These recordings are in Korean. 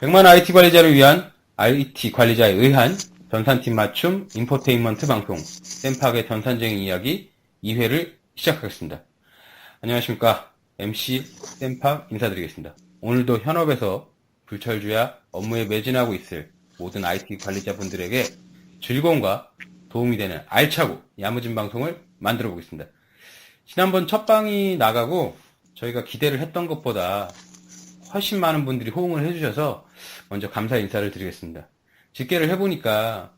100만 IT 관리자를 위한 IT 관리자에 의한 전산팀 맞춤 인포테인먼트 방송 쌤팍의 전산쟁이 이야기 2회를 시작하겠습니다. 안녕하십니까. MC 쌤팍 인사드리겠습니다. 오늘도 현업에서 불철주야 업무에 매진하고 있을 모든 IT 관리자분들에게 즐거움과 도움이 되는 알차고 야무진 방송을 만들어 보겠습니다. 지난번 첫 방이 나가고 저희가 기대를 했던 것보다 훨씬 많은 분들이 호응을 해주셔서 먼저 감사 인사를 드리겠습니다. 집계를 해보니까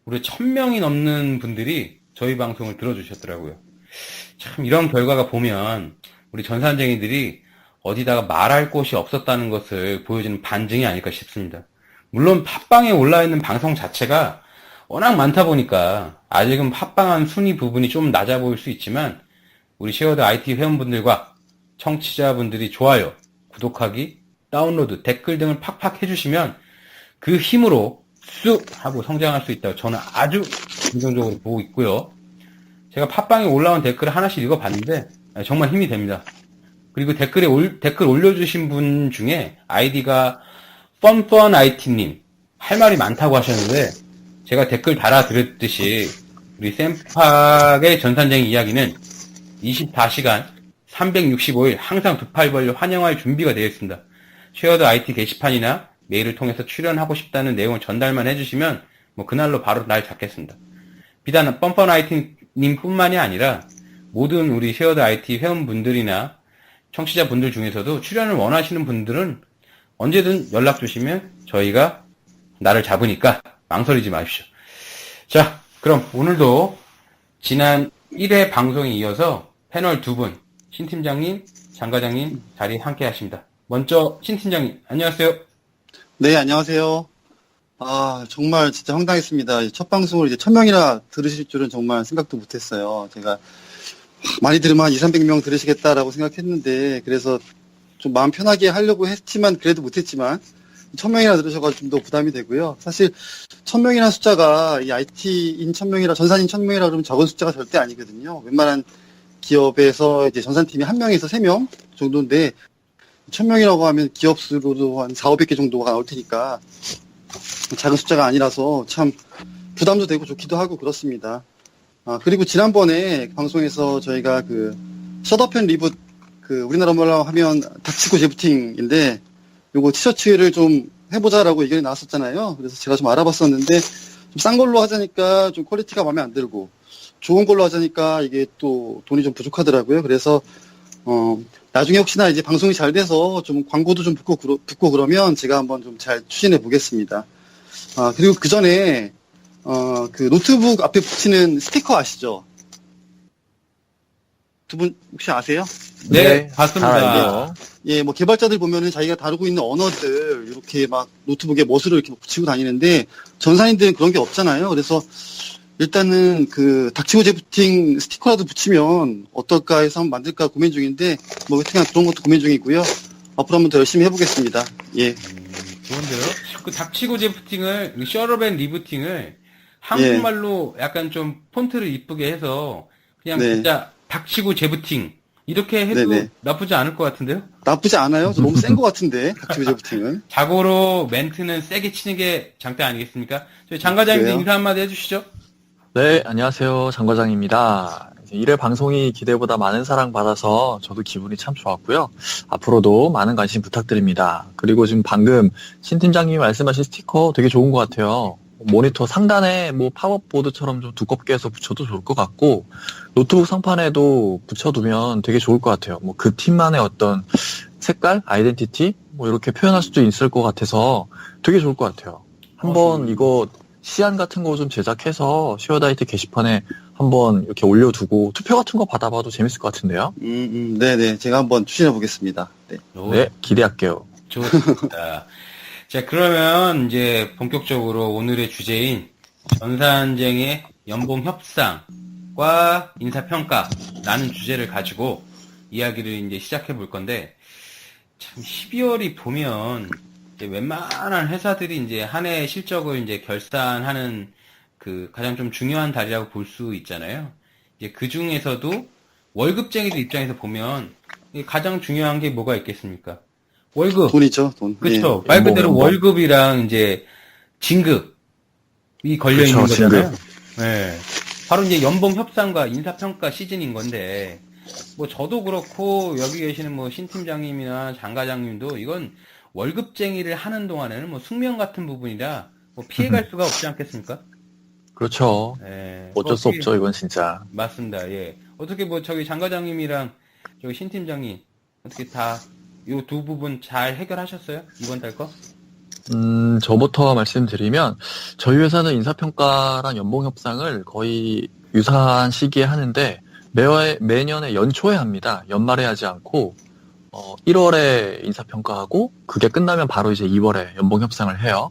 우리 1000명이 넘는 분들이 저희 방송을 들어주셨더라고요. 참 이런 결과가 보면 우리 전산쟁이들이 어디다가 말할 곳이 없었다는 것을 보여주는 반증이 아닐까 싶습니다. 물론 팟빵에 올라있는 방송 자체가 워낙 많다 보니까 아직은 팟빵한 순위 부분이 좀 낮아 보일 수 있지만 우리 쉐어드 IT 회원분들과 청취자분들이 좋아요, 구독하기, 다운로드, 댓글 등을 팍팍 해주시면 그 힘으로 쑥 하고 성장할 수 있다고 저는 아주 긍정적으로 보고 있고요. 제가 팟빵에 올라온 댓글을 하나씩 읽어봤는데 정말 힘이 됩니다. 그리고 댓글 올려주신 분 중에 아이디가 뻔뻔IT님 할 말이 많다고 하셨는데 제가 댓글 달아드렸듯이 우리 쌤팍의 전산쟁이 이야기는 24시간 365일 항상 두 팔 벌려 환영할 준비가 되어 있습니다. 쉐어드 IT 게시판이나 메일을 통해서 출연하고 싶다는 내용을 전달만 해주시면 그날로 바로 날 잡겠습니다. 비단 뻔뻔IT님 뿐만이 아니라 모든 우리 쉐어드 IT 회원분들이나 청취자분들 중에서도 출연을 원하시는 분들은 언제든 연락 주시면 저희가 나를 잡으니까 망설이지 마십시오. 자, 그럼 오늘도 지난 1회 방송에 이어서 패널 두 분, 신 팀장님, 장 과장님 자리 함께 하십니다. 먼저 신 팀장님, 안녕하세요. 네, 안녕하세요. 정말 진짜 황당했습니다. 첫 방송을 이제 1000명이나 들으실 줄은 정말 생각도 못했어요. 제가 많이 들으면 한 200~300명 들으시겠다라고 생각했는데, 그래서 좀 마음 편하게 하려고 했지만, 그래도 못했지만, 1000명이나 들으셔가지고 좀 더 부담이 되고요. 사실, 1000명이라는 숫자가 이 IT인 1000명이라, 전산인 1000명이라 그러면 적은 숫자가 절대 아니거든요. 웬만한 기업에서 이제 전산팀이 1명에서 3명 정도인데, 1000명이라고 하면 기업 수로도 한 400~500개 정도가 나올 테니까, 작은 숫자가 아니라서 참 부담도 되고 좋기도 하고 그렇습니다. 그리고 지난번에 방송에서 저희가 셧업 앤 리붓, 우리나라 말로 하면 닥치고 재부팅인데, 요거 티셔츠를 좀 해보자라고 의견이 나왔었잖아요. 그래서 제가 좀 알아봤었는데, 좀 싼 걸로 하자니까 좀 퀄리티가 마음에 안 들고, 좋은 걸로 하자니까 이게 또 돈이 좀 부족하더라고요. 그래서, 나중에 혹시나 이제 방송이 잘 돼서 좀 광고도 좀 붙고 그러면 제가 한번 좀 잘 추진해 보겠습니다. 그리고 그 전에, 노트북 앞에 붙이는 스티커 아시죠? 두 분 혹시 아세요? 네, 봤습니다. 잘 알죠. 예, 개발자들 보면은 자기가 다루고 있는 언어들, 이렇게 막 노트북에 멋으로 이렇게 붙이고 다니는데, 전산인들은 그런 게 없잖아요. 그래서, 일단은 닥치고 재부팅 스티커라도 붙이면 어떨까 해서 한번 만들까 고민 중인데, 그냥 그런 것도 고민 중이고요. 앞으로 한번 더 열심히 해보겠습니다. 예. 좋은데요? 그 닥치고 재부팅을, 셧업 앤 리부팅을 한국말로 약간 좀 폰트를 이쁘게 해서 그냥 네. 진짜 닥치고 재부팅 이렇게 해도 네네. 나쁘지 않을 것 같은데요? 나쁘지 않아요. 저 너무 센 것 같은데, 닥치고 재부팅은. 자고로 멘트는 세게 치는 게 장대 아니겠습니까? 저희 장 과장님도 그래요? 인사 한마디 해주시죠. 네, 안녕하세요. 장 과장입니다. 1회 방송이 기대보다 많은 사랑 받아서 저도 기분이 참 좋았고요. 앞으로도 많은 관심 부탁드립니다. 그리고 지금 방금 신 팀장님이 말씀하신 스티커 되게 좋은 것 같아요. 모니터 상단에 파워보드처럼 좀 두껍게 해서 붙여도 좋을 것 같고, 노트북 상판에도 붙여두면 되게 좋을 것 같아요. 그 팀만의 어떤 색깔, 아이덴티티, 이렇게 표현할 수도 있을 것 같아서 되게 좋을 것 같아요. 한번 이거 시안 같은 거 좀 제작해서 쉐어드 IT 게시판에 한번 이렇게 올려두고 투표 같은 거 받아봐도 재밌을 것 같은데요? 네네. 제가 한번 추진해 보겠습니다. 네. 네, 기대할게요. 좋습니다. 자, 그러면 이제 본격적으로 오늘의 주제인 전산쟁의 연봉 협상과 인사평가라는 주제를 가지고 이야기를 이제 시작해 볼 건데, 참 12월이 보면 이제 웬만한 회사들이 이제 한 해 실적을 이제 결산하는 가장 좀 중요한 달이라고 볼 수 있잖아요. 이제 그 중에서도 월급쟁이들 입장에서 보면 가장 중요한 게 뭐가 있겠습니까? 월급. 돈이죠, 돈. 그렇죠. 예. 말 그대로 연봉. 월급이랑 이제 진급이 걸려 있는 그렇죠, 거잖아요. 네. 바로 이제 연봉 협상과 인사평가 시즌인 건데, 뭐 저도 그렇고 여기 계시는 뭐 신 팀장님이나 장 과장님도 이건 월급쟁이를 하는 동안에는 뭐 숙명 같은 부분이라 뭐 피해갈 수가 없지 않겠습니까? 그렇죠. 예. 어쩔 수 어떻게- 없죠, 이건 진짜. 맞습니다. 예. 어떻게 뭐 저기 장 과장님이랑 저기 신 팀장님 어떻게 다 요 두 부분 잘 해결하셨어요? 이번 달 거? 저부터 말씀드리면, 저희 회사는 인사평가랑 연봉 협상을 거의 유사한 시기에 하는데, 매년의 연초에 합니다. 연말에 하지 않고, 1월에 인사평가하고, 그게 끝나면 바로 이제 2월에 연봉 협상을 해요.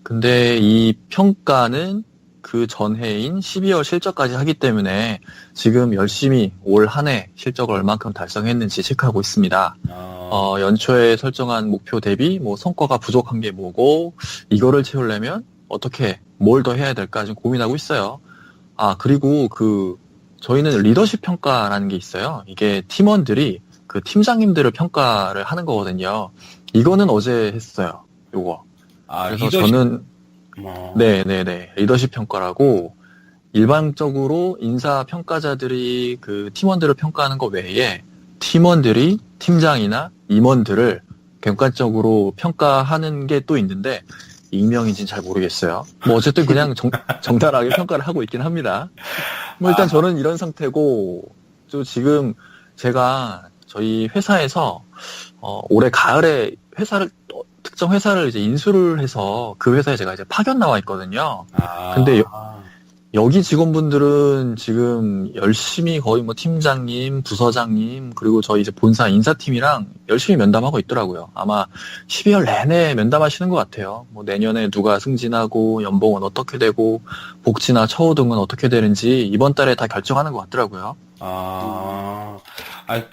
근데 이 평가는 그 전해인 12월 실적까지 하기 때문에 지금 열심히 올 한 해 실적을 얼만큼 달성했는지 체크하고 있습니다. 연초에 설정한 목표 대비 뭐 성과가 부족한 게 뭐고, 이거를 채우려면 어떻게, 뭘 더 해야 될까 지금 고민하고 있어요. 그리고 저희는 리더십 평가라는 게 있어요. 이게 팀원들이 그 팀장님들을 평가를 하는 거거든요. 이거는 어제 했어요. 요거. 그래서 리더십. 저는, 네네네. 리더십 평가라고, 일반적으로 인사 평가자들이 그 팀원들을 평가하는 거 외에 팀원들이 팀장이나 임원들을 객관적으로 평가하는 게 또 있는데, 익명인지는 잘 모르겠어요. 뭐 어쨌든 그냥 정당하게 평가를 하고 있긴 합니다. 뭐 일단 저는 이런 상태고, 또 지금 제가 저희 회사에서 올해 가을에 특정 회사를 이제 인수를 해서 그 회사에 제가 이제 파견 나와 있거든요. 근데 여기 직원분들은 지금 열심히 거의 뭐 팀장님, 부서장님, 그리고 저희 이제 본사 인사팀이랑 열심히 면담하고 있더라고요. 아마 12월 내내 면담하시는 것 같아요. 뭐 내년에 누가 승진하고 연봉은 어떻게 되고 복지나 처우 등은 어떻게 되는지 이번 달에 다 결정하는 것 같더라고요.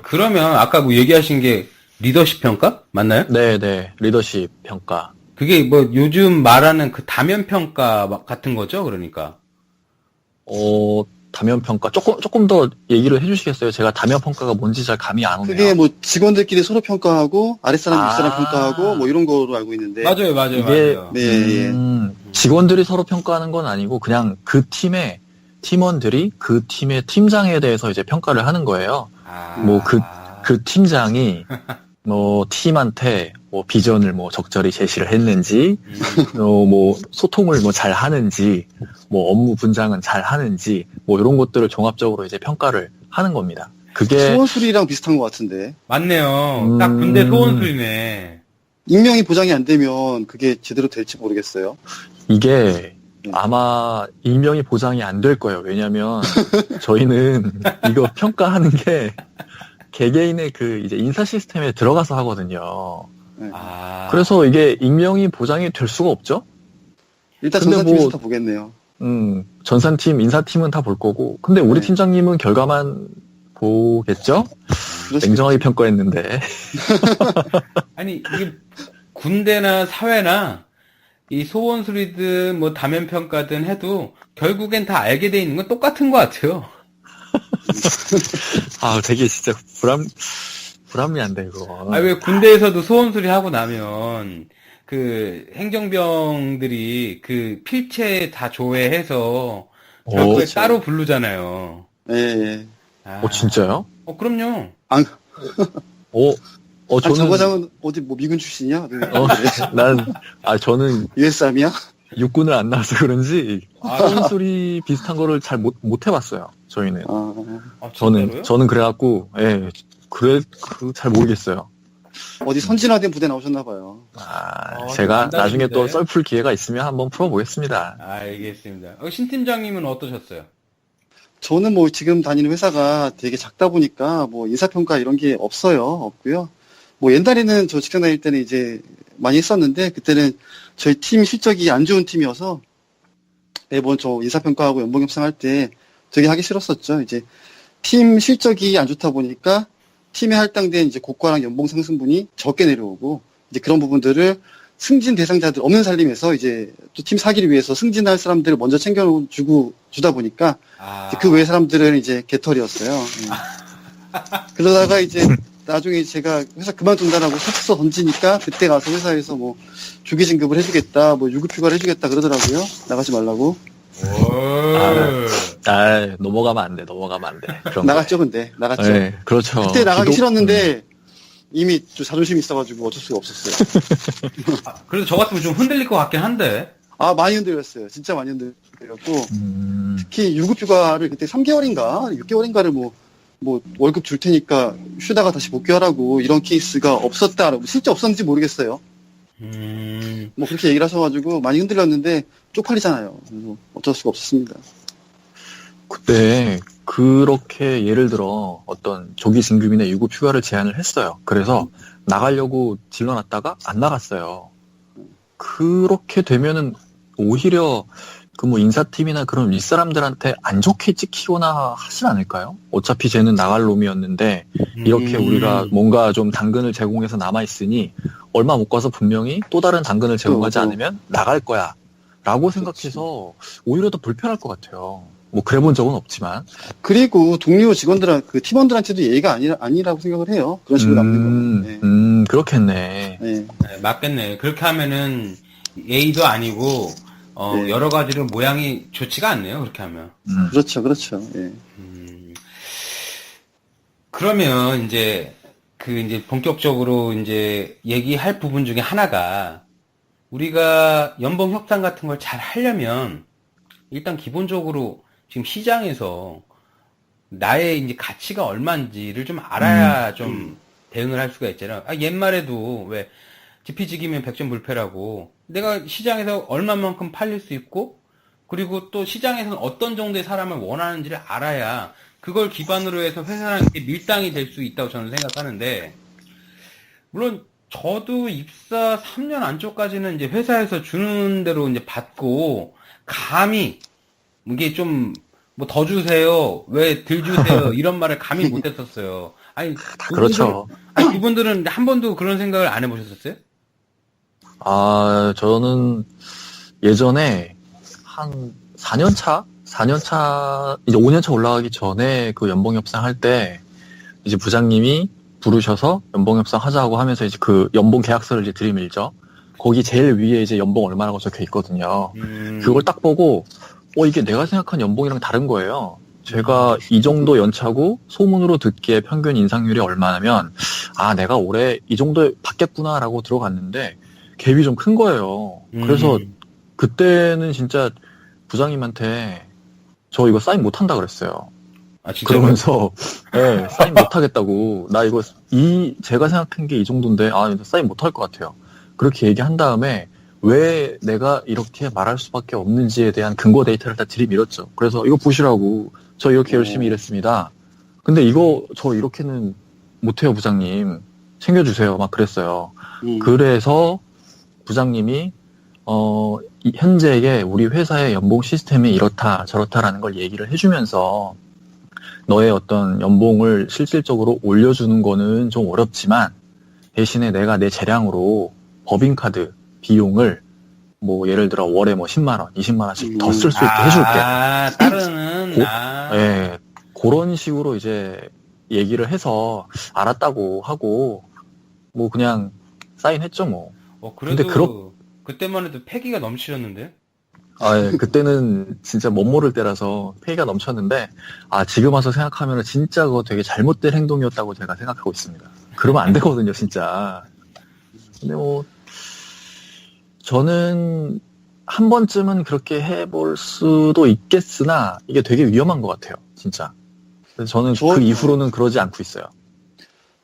그러면 아까 뭐 얘기하신 게 리더십 평가? 맞나요? 네네. 리더십 평가. 그게 뭐 요즘 말하는 그 다면 평가 같은 거죠? 그러니까. 다면 평가. 조금 더 얘기를 해주시겠어요? 제가 다면 평가가 뭔지 잘 감이 안 오네요. 그게 뭐 직원들끼리 서로 평가하고 아랫사람 윗사람 평가하고 뭐 이런 거로 알고 있는데. 맞아요. 이게- 맞아요. 네, 예. 직원들이 서로 평가하는 건 아니고 그냥 그 팀의 팀원들이 그 팀의 팀장에 대해서 이제 평가를 하는 거예요. 뭐 그 팀장이 뭐 팀한테 뭐 비전을 뭐 적절히 제시를 했는지, 뭐 소통을 뭐 잘 하는지, 뭐 업무 분장은 잘 하는지, 뭐 이런 것들을 종합적으로 이제 평가를 하는 겁니다. 그게 소원술이랑 비슷한 것 같은데. 맞네요. 딱 군대 소원술이네. 익명이 보장이 안 되면 그게 제대로 될지 모르겠어요. 이게 아마 익명이 보장이 안 될 거예요. 왜냐면 저희는 이거 평가하는 게 개개인의 그 이제 인사 시스템에 들어가서 하거든요. 그래서 이게 익명이 보장이 될 수가 없죠? 일단 근데 전사팀에서 뭐- 다 보겠네요. 전산팀, 인사팀은 다 볼 거고. 근데 우리 네. 팀장님은 결과만 보겠죠? 그렇습니다. 냉정하게 평가했는데. 아니, 이게 군대나 사회나 이 소원술이든 뭐 다면 평가든 해도 결국엔 다 알게 돼 있는 건 똑같은 것 같아요. 되게 진짜 불합리한데, 이거. 왜 군대에서도 소원술이 하고 나면 그 행정병들이 그 필체 다 조회해서 결국에 그렇죠. 따로 부르잖아요. 예, 예. 진짜요? 그럼요. 장 저는, 과장은 어디 뭐 미군 출신이야? 저는 US함이야? 육군을 안 나와서 그런지, 소리 비슷한 거를 잘 못 해봤어요, 저희는. 진짜로요? 저는 그래갖고, 잘 모르겠어요. 어디 선진화된 부대 나오셨나봐요. 제가 좀 나중에 또 안다는데. 썰풀 기회가 있으면 한번 풀어보겠습니다. 알겠습니다. 신 팀장님은 어떠셨어요? 저는 뭐 지금 다니는 회사가 되게 작다 보니까 뭐 인사평가 이런 게 없고요. 뭐 옛날에는 저 직장 다닐 때는 이제 많이 했었는데 그때는 저희 팀 실적이 안 좋은 팀이어서 매번 저 인사평가하고 연봉 협상할 때 되게 하기 싫었었죠. 이제 팀 실적이 안 좋다 보니까 팀에 할당된 이제 고과랑 연봉 상승분이 적게 내려오고 이제 그런 부분들을 승진 대상자들 없는 살림에서 이제 또 팀 사기를 위해서 승진할 사람들을 먼저 주다 보니까 그 외 사람들은 이제 개털이었어요. 그러다가 이제 나중에 제가 회사 그만둔다라고 사직서 던지니까 그때 가서 회사에서 뭐 조기 진급을 해주겠다, 뭐 유급 휴가를 해주겠다 그러더라고요. 나가지 말라고. 넘어가면 안 돼. 그런 나갔죠, 근데. 나갔죠. 네, 그렇죠. 그때 나가기 싫었는데 이미 좀 자존심이 있어가지고 어쩔 수가 없었어요. 그래도 저 같으면 좀 흔들릴 것 같긴 한데. 아, 많이 흔들렸어요. 진짜 많이 흔들렸고. 특히 유급 휴가를 그때 3개월인가 6개월인가를 뭐 월급 줄 테니까 쉬다가 다시 복귀하라고 이런 케이스가 없었다라고 실제 없었는지 모르겠어요. 뭐 그렇게 얘기를 하셔가지고 많이 흔들렸는데 쪽팔리잖아요. 그래서 어쩔 수가 없었습니다. 그때 그렇게 예를 들어 어떤 조기 진급이나 유급 휴가를 제안을 했어요. 그래서 나가려고 질러놨다가 안 나갔어요. 그렇게 되면은 오히려 그 뭐 인사팀이나 그런 윗사람들한테 안 좋게 찍히거나 하진 않을까요? 어차피 쟤는 나갈 놈이었는데 이렇게 우리가 뭔가 좀 당근을 제공해서 남아있으니 얼마 못 가서 분명히 또 다른 당근을 제공하지 않으면 나갈 거야 라고 생각해서 오히려 더 불편할 것 같아요. 뭐 그래 본 적은 없지만. 그리고 동료 그 팀원들한테도 예의가 아니라고 생각을 해요. 그런 식으로 남는 거는. 그렇겠네. 네. 네, 맞겠네. 그렇게 하면은 예의도 아니고 네. 여러 가지로 모양이 좋지가 않네요. 그렇게 하면. 그렇죠. 예. 그러면 이제 본격적으로 이제 얘기할 부분 중에 하나가 우리가 연봉 협상 같은 걸 잘 하려면 일단 기본적으로 지금 시장에서 나의 이제 가치가 얼마인지를 좀 알아야 좀 대응을 할 수가 있잖아. 옛말에도 왜 지피지기면 백전불패라고 내가 시장에서 얼마만큼 팔릴 수 있고 그리고 또 시장에서는 어떤 정도의 사람을 원하는지를 알아야 그걸 기반으로 해서 회사랑 밀당이 될 수 있다고 저는 생각하는데 물론 저도 입사 3년 안쪽까지는 이제 회사에서 주는 대로 이제 받고 감히 이게 좀 뭐 더 주세요 왜 덜 주세요 이런 말을 감히 못 했었어요. 아니 그렇죠. 그분들은 한 번도 그런 생각을 안 해보셨었어요? 저는 예전에 한 4년 차, 이제 5년 차 올라가기 전에 그 연봉 협상할 때 이제 부장님이 부르셔서 연봉 협상 하자고 하면서 이제 그 연봉 계약서를 이제 들이밀죠. 거기 제일 위에 이제 연봉 얼마라고 적혀 있거든요. 그걸 딱 보고 이게 내가 생각한 연봉이랑 다른 거예요. 제가 이 정도 연차고 소문으로 듣기에 평균 인상률이 얼마냐면 내가 올해 이 정도 받겠구나라고 들어갔는데 갭이 좀 큰 거예요. 그래서 그때는 진짜 부장님한테 저 이거 사인 못 한다 그랬어요. 진짜요? 그러면서 네, 사인 못 하겠다고 나 이거 제가 생각한 게 이 정도인데 사인 못 할 것 같아요. 그렇게 얘기한 다음에 왜 내가 이렇게 말할 수밖에 없는지에 대한 근거 데이터를 다 들이밀었죠. 그래서 이거 보시라고 저 이렇게 열심히 일했습니다. 근데 이거 저 이렇게는 못해요 부장님 챙겨주세요 막 그랬어요. 그래서 부장님이 현재의 우리 회사의 연봉 시스템이 이렇다 저렇다라는 걸 얘기를 해주면서 너의 어떤 연봉을 실질적으로 올려주는 거는 좀 어렵지만 대신에 내가 내 재량으로 법인카드 비용을 뭐 예를 들어 월에 뭐 10만 원, 20만 원씩 더 쓸 수 있게 해줄게. 따르는 네, 그런 식으로 이제 얘기를 해서 알았다고 하고 뭐 그냥 사인했죠 뭐. 그래도 근데 그때만 해도 패기가 넘치셨는데? 예, 그때는 진짜 못 모를 때라서 패기가 넘쳤는데 지금 와서 생각하면 진짜 그거 되게 잘못된 행동이었다고 제가 생각하고 있습니다. 그러면 안 되거든요, 진짜. 근데 뭐 저는 한 번쯤은 그렇게 해볼 수도 있겠으나 이게 되게 위험한 것 같아요, 진짜. 그래서 저는 그 이후로는 그러지 않고 있어요.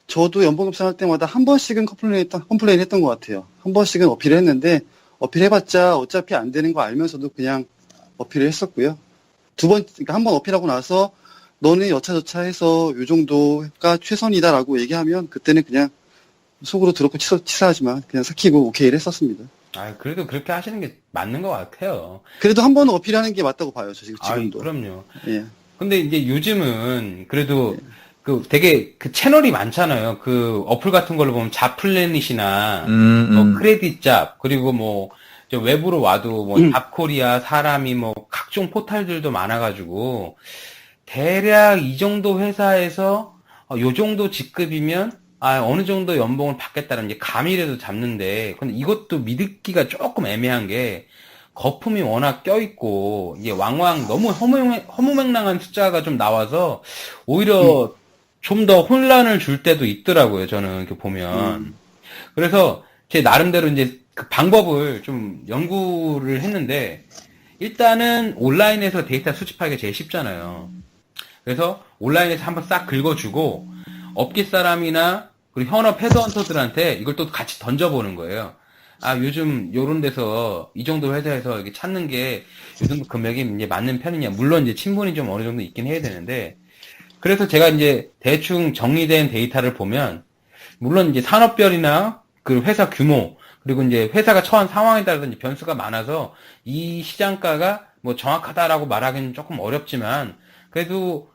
저도 연봉 협상할 때마다 한 번씩은 컴플레인 했던 것 같아요. 한 번씩은 어필을 했는데 어필해봤자 어차피 안 되는 거 알면서도 그냥 어필을 했었고요. 그러니까 한 번 어필하고 나서 너는 여차저차해서 요 정도가 최선이다라고 얘기하면 그때는 그냥 속으로 더럽고 치사하지만 그냥 삭히고 오케이를 했었습니다. 그래도 그렇게 하시는 게 맞는 것 같아요. 그래도 한 번은 어필하는 게 맞다고 봐요, 지금도. 그럼요. 예. 근데 이제 요즘은 그래도 되게 채널이 많잖아요. 어플 같은 걸로 보면 잡플래닛이나 뭐 크레딧 잡 그리고 뭐 외부로 와도 뭐 잡코리아 사람이 뭐 각종 포탈들도 많아가지고 대략 이 정도 회사에서 요 정도 직급이면 어느 정도 연봉을 받겠다는 이제 감이라도 잡는데, 근데 이것도 믿기가 조금 애매한 게, 거품이 워낙 껴있고, 이게 왕왕 너무 허무맹랑한 숫자가 좀 나와서, 오히려 좀 더 혼란을 줄 때도 있더라고요, 저는, 이렇게 보면. 그래서, 제 나름대로 이제 그 방법을 좀 연구를 했는데, 일단은 온라인에서 데이터 수집하기가 제일 쉽잖아요. 그래서 온라인에서 한번 싹 긁어주고, 업계 사람이나, 그리고 현업 헤드헌터들한테 이걸 또 같이 던져보는 거예요. 요즘 요런 데서 이 정도 회사에서 이렇게 찾는 게 요 정도 금액이 이제 맞는 편이냐. 물론 이제 친분이 좀 어느 정도 있긴 해야 되는데, 그래서 제가 이제 대충 정리된 데이터를 보면, 물론 이제 산업별이나 그 회사 규모, 그리고 이제 회사가 처한 상황에 따라서 이제 변수가 많아서 이 시장가가 뭐 정확하다라고 말하기는 조금 어렵지만, 그래도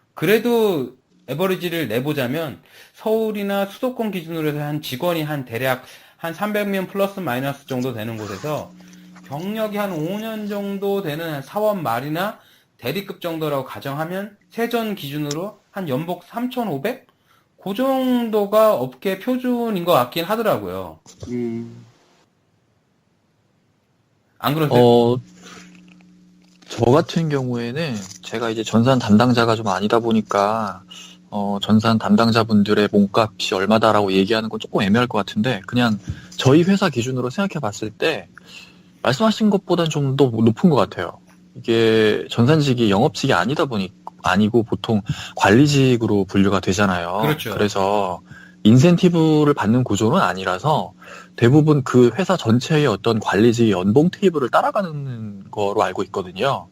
에버리지를 내보자면 서울이나 수도권 기준으로 해서 한 직원이 한 대략 한 300명 플러스 마이너스 정도 되는 곳에서 경력이 한 5년 정도 되는 한 사원 말이나 대리급 정도라고 가정하면 세전 기준으로 한 연봉 3,500? 그 정도가 업계 표준인 것 같긴 하더라고요. 안 그러세요? 저 같은 경우에는 제가 이제 전산 담당자가 좀 아니다 보니까, 전산 담당자분들의 몸값이 얼마다라고 얘기하는 건 조금 애매할 것 같은데, 그냥 저희 회사 기준으로 생각해 봤을 때, 말씀하신 것보다는 좀 더 높은 것 같아요. 이게 전산직이 영업직이 아니고 보통 관리직으로 분류가 되잖아요. 그렇죠. 그래서 인센티브를 받는 구조는 아니라서 대부분 그 회사 전체의 어떤 관리직 연봉 테이블을 따라가는 거로 알고 있거든요.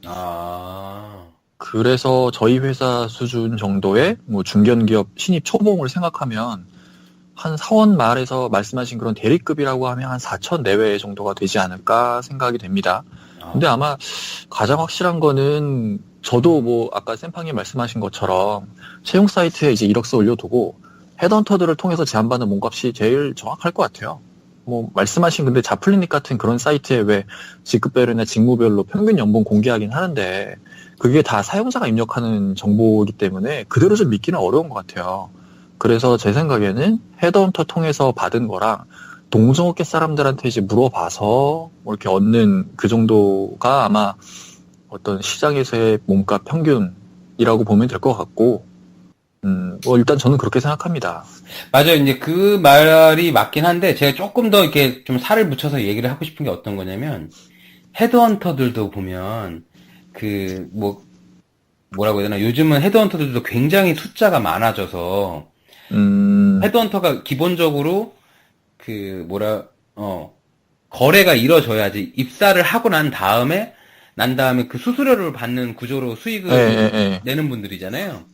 그래서 저희 회사 수준 정도의 뭐 중견기업 신입 초봉을 생각하면 한 사원 말에서 말씀하신 그런 대리급이라고 하면 한 4천 내외 정도가 되지 않을까 생각이 됩니다. 근데 아마 가장 확실한 거는 저도 뭐 아까 쌤팡님 말씀하신 것처럼 채용 사이트에 이제 이력서 올려두고 헤드헌터들을 통해서 제안받는 몸값이 제일 정확할 것 같아요. 뭐 말씀하신 근데 자플리닉 같은 그런 사이트에 왜 직급별이나 직무별로 평균 연봉 공개하긴 하는데 그게 다 사용자가 입력하는 정보이기 때문에 그대로 좀 믿기는 어려운 것 같아요. 그래서 제 생각에는 헤드헌터 통해서 받은 거랑 동종업계 사람들한테 이제 물어봐서 뭐 이렇게 얻는 그 정도가 아마 어떤 시장에서의 몸값 평균이라고 보면 될 것 같고, 뭐 일단 저는 그렇게 생각합니다. 맞아요. 이제 그 말이 맞긴 한데 제가 조금 더 이렇게 좀 살을 붙여서 얘기를 하고 싶은 게 어떤 거냐면 헤드헌터들도 보면 뭐라고 해야 되나, 요즘은 헤드헌터들도 굉장히 숫자가 많아져서 헤드헌터가 기본적으로 거래가 이뤄져야지 입사를 하고 난 다음에 그 수수료를 받는 구조로 수익을 내는 분들이잖아요.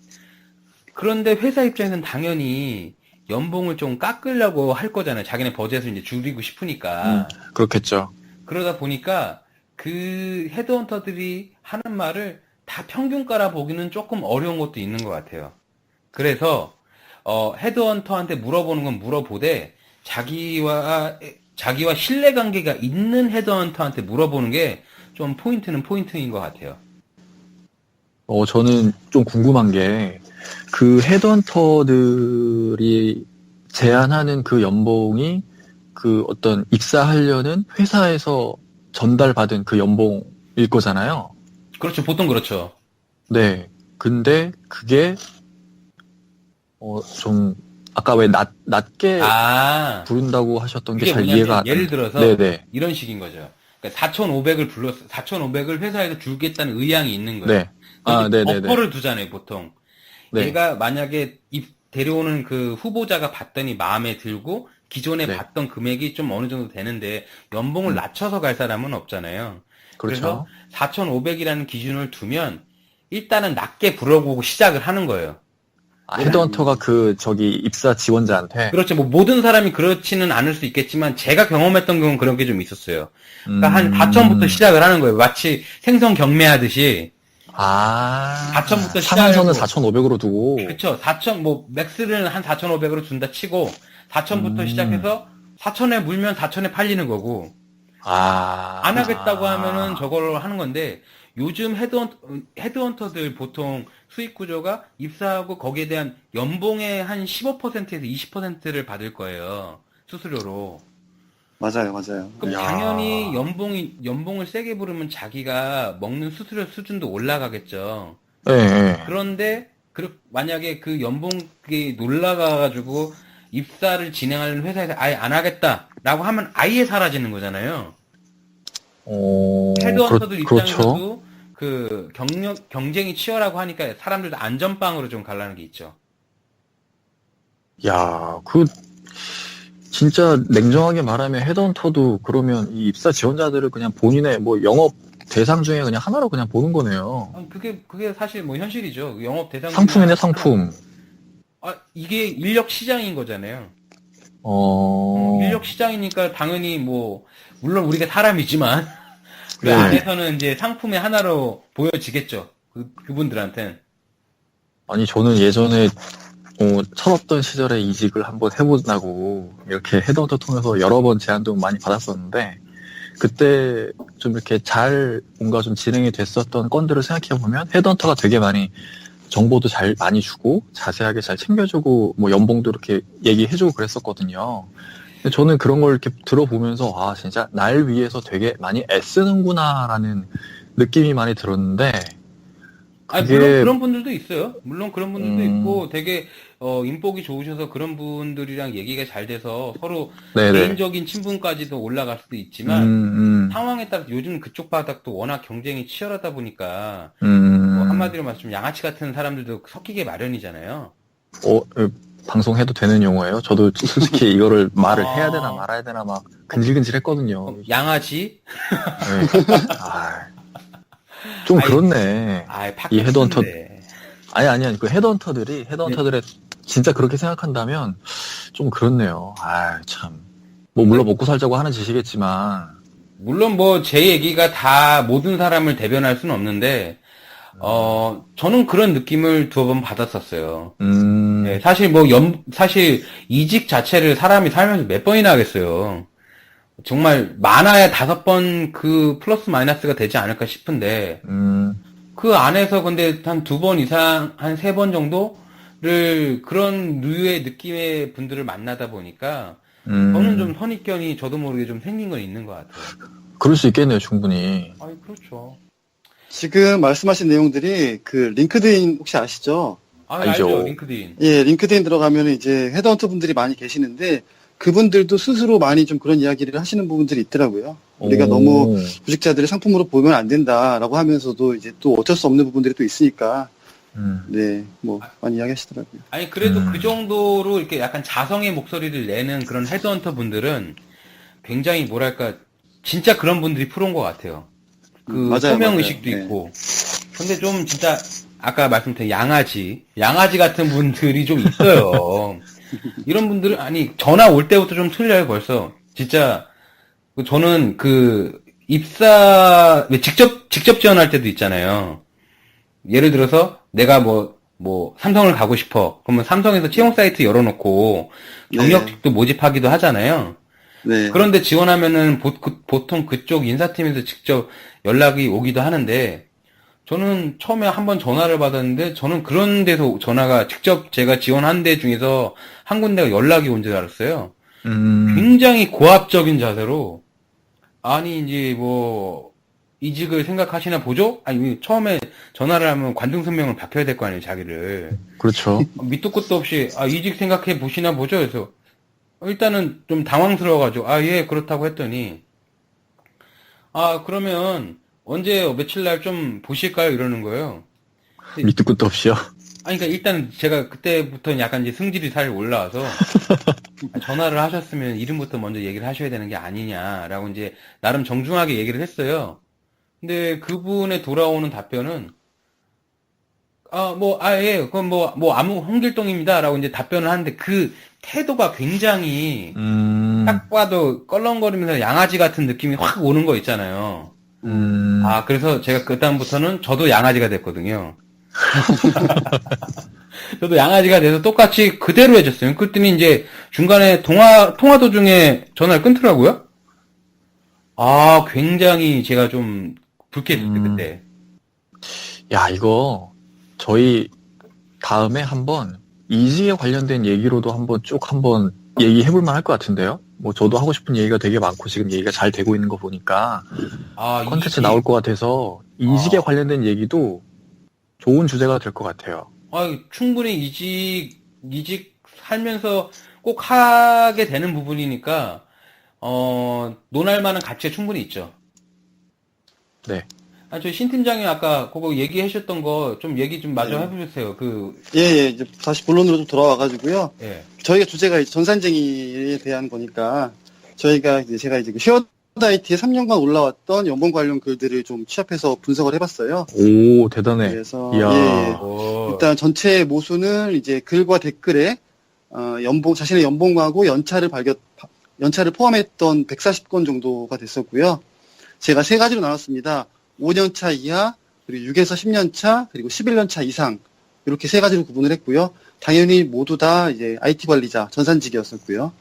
그런데 회사 입장에서는 당연히 연봉을 좀 깎으려고 할 거잖아요. 자기네 버젯을 이제 줄이고 싶으니까. 그렇겠죠. 그러다 보니까 그 헤드헌터들이 하는 말을 다 평균가라 보기는 조금 어려운 것도 있는 것 같아요. 그래서 헤드헌터한테 물어보는 건 물어보되 자기와 신뢰관계가 있는 헤드헌터한테 물어보는 게 좀 포인트인 것 같아요. 저는 좀 궁금한 게 그 헤드헌터들이 제안하는 그 연봉이 그 어떤 입사하려는 회사에서 전달받은 그 연봉일 거잖아요. 그렇죠. 보통 그렇죠. 네. 근데 그게 좀 아까 왜 낮게 부른다고 하셨던 게 잘 이해가 안 예를 들어서 네네. 이런 식인 거죠. 그러니까 4,500을 회사에서 주겠다는 의향이 있는 거예요. 네. 네네네. 버퍼를 두잖아요, 보통. 네. 얘가 만약에 데려오는 그 후보자가 봤더니 마음에 들고 기존에 받던 금액이 좀 어느 정도 되는데 연봉을 낮춰서 갈 사람은 없잖아요. 그렇죠. 그래서 4,500이라는 기준을 두면 일단은 낮게 불어보고 시작을 하는 거예요. 헤드헌터가 입사 지원자한테. 그렇죠. 뭐 모든 사람이 그렇지는 않을 수 있겠지만 제가 경험했던 경우는 그런 게 좀 있었어요. 그러니까 한 4천부터 시작을 하는 거예요. 마치 생선 경매하듯이. 4천부터 상한선은 4,500으로 두고. 그렇죠. 맥스를 한 4,500으로 준다 치고 4천부터 시작해서 4천에 물면 4천에 팔리는 거고. 안 하겠다고 하면은 저걸로 하는 건데 요즘 헤드헌터들 보통 수익 구조가 입사하고 거기에 대한 연봉의 한 15%에서 20%를 받을 거예요. 수수료로. 맞아요, 맞아요. 그럼 야. 당연히 연봉을 세게 부르면 자기가 먹는 수수료 수준도 올라가겠죠. 예, 예. 그런데 만약에 그 연봉이 올라가가지고 입사를 진행하는 회사에서 아예 안 하겠다라고 하면 아예 사라지는 거잖아요. 헤드헌터들 그렇죠. 입장에서도 그 경쟁이 치열하고 하니까 사람들도 안전빵으로 좀 가려는 게 있죠. 야, 진짜 냉정하게 말하면 헤드헌터도 그러면 이 입사 지원자들을 그냥 본인의 뭐 영업 대상 중에 그냥 하나로 그냥 보는 거네요. 그게 사실 뭐 현실이죠. 영업 대상 상품이네, 상품. 이게 인력 시장인 거잖아요. 어, 인력 시장이니까 당연히 뭐 물론 우리가 사람이지만 그 네. 안에서는 이제 상품의 하나로 보여지겠죠. 그분들한텐. 아니, 저는 예전에, 철없던 시절에 이직을 한번 해보자고, 이렇게 헤드헌터 통해서 여러 번 제안도 많이 받았었는데, 그때 좀 이렇게 뭔가 좀 진행이 됐었던 건들을 생각해보면, 헤드헌터가 되게 많이 정보도 많이 주고, 자세하게 잘 챙겨주고, 뭐 연봉도 이렇게 얘기해주고 그랬었거든요. 근데 저는 그런 걸 이렇게 들어보면서, 진짜 날 위해서 되게 많이 애쓰는구나라는 느낌이 많이 들었는데, 물론 그런 분들도 있어요. 물론 그런 분들도 있고 되게 인복이 좋으셔서 그런 분들이랑 얘기가 잘 돼서 서로 네네. 개인적인 친분까지도 올라갈 수도 있지만 상황에 따라서 요즘 그쪽 바닥도 워낙 경쟁이 치열하다 보니까 뭐 한마디로 말하면 양아치 같은 사람들도 섞이게 마련이잖아요. 방송해도 되는 용어예요? 저도 솔직히 이거를 말을 해야 되나 말아야 되나 막 근질근질 했거든요. 양아치? 네. 좀 그렇네. 이 헤드헌터. 아니. 그 헤드헌터들의 진짜 그렇게 생각한다면 좀 그렇네요. 참. 뭐, 물론 먹고 살자고 하는 짓이겠지만. 물론 뭐, 제 얘기가 다 모든 사람을 대변할 수는 없는데, 저는 그런 느낌을 두어 번 받았었어요. 네, 사실 이직 자체를 사람이 살면서 몇 번이나 하겠어요. 정말 많아야 5번 그 플러스 마이너스가 되지 않을까 싶은데 그 안에서 근데 한 2번 이상 한 3번 정도를 그런 류의 느낌의 분들을 만나다 보니까 저는 좀 선입견이 저도 모르게 좀 생긴 건 있는 것 같아요. 그럴 수 있겠네요, 충분히. 그렇죠. 지금 말씀하신 내용들이 그 링크드인 혹시 아시죠? 알죠, 링크드인. 예, 링크드인 들어가면 이제 헤드헌터 분들이 많이 계시는데 그분들도 스스로 많이 좀 그런 이야기를 하시는 부분들이 있더라고요. 우리가 너무 구직자들을 상품으로 보면 안 된다라고 하면서도 이제 또 어쩔 수 없는 부분들이 또 있으니까 네, 뭐 많이 이야기하시더라고요. 아니 그래도 그 정도로 이렇게 약간 자성의 목소리를 내는 그런 헤드헌터 분들은 굉장히 뭐랄까 진짜 그런 분들이 프로인 것 같아요. 맞아요, 소명 의식도 맞아요. 있고. 근데 좀 진짜 아까 말씀드린 양아지 같은 분들이 좀 있어요. 이런 분들은 전화 올 때부터 좀 틀려요 벌써. 진짜 저는 입사 직접 지원할 때도 있잖아요. 예를 들어서 내가 뭐 삼성을 가고 싶어. 그러면 삼성에서 채용 사이트 열어놓고 경력직도 모집하기도 하잖아요. 네. 그런데 지원하면은 보통 그쪽 인사팀에서 직접 연락이 오기도 하는데 저는 처음에 한번 전화를 받았는데 저는 그런 데서 전화가 직접 제가 지원한 데 중에서 한 군데가 연락이 온 줄 알았어요. 굉장히 고압적인 자세로 이제 뭐 이직을 생각하시나 보죠? 처음에 전화를 하면 관등성명을 밝혀야 될 거 아니에요, 자기를. 그렇죠. 밑도 끝도 없이 이직 생각해 보시나 보죠? 그래서 일단은 좀 당황스러워가지고 예, 그렇다고 했더니 그러면 언제 며칠날 좀 보실까요? 이러는 거예요. 밑도 끝도 없이요. 그러니까 일단 제가 그때부터는 약간 이제 승질이 살짝 올라와서 전화를 하셨으면 이름부터 먼저 얘기를 하셔야 되는 게 아니냐라고 이제 나름 정중하게 얘기를 했어요. 근데 그분의 돌아오는 답변은 예, 그건 아무 홍길동입니다라고 이제 답변을 하는데 그 태도가 굉장히 딱 봐도 껄렁거리면서 양아지 같은 느낌이 확 오는 거 있잖아요. 그래서 제가 그다음부터는 저도 양아지가 됐거든요. 저도 양아지가 돼서 똑같이 그대로 해줬어요. 그랬더니 이제 중간에 통화 도중에 전화를 끊더라고요. 굉장히 제가 좀 불쾌했어요, 그때. 야, 이거 저희 다음에 한번 이직에 관련된 얘기로도 한번 얘기해볼 만할 것 같은데요? 뭐 저도 하고 싶은 얘기가 되게 많고 지금 얘기가 잘 되고 있는 거 보니까 아, 컨텐츠 나올 것 같아서 이직에 관련된 얘기도 좋은 주제가 될 것 같아요. 충분히 이직 살면서 꼭 하게 되는 부분이니까, 논할 만한 가치가 충분히 있죠. 네. 저희 신 팀장님 아까 그거 얘기하셨던 거 좀 얘기 좀 마저 네. 해보세요. 예, 이제 다시 본론으로 좀 돌아와가지고요. 예. 저희가 주제가 이제 전산쟁이에 대한 거니까, 제가 이제 그 쉐어드 IT에 3년간 올라왔던 연봉 관련 글들을 좀 취합해서 분석을 해봤어요. 오, 대단해. 그래서, 이야. 일단 전체 모수는 이제 글과 댓글에, 자신의 연봉하고 연차를 포함했던 140건 정도가 됐었고요. 제가 세 가지로 나눴습니다. 5년 차 이하, 그리고 6에서 10년 차, 그리고 11년 차 이상. 이렇게 세 가지로 구분을 했고요. 당연히 모두 다 이제 IT 관리자, 전산직이었었고요.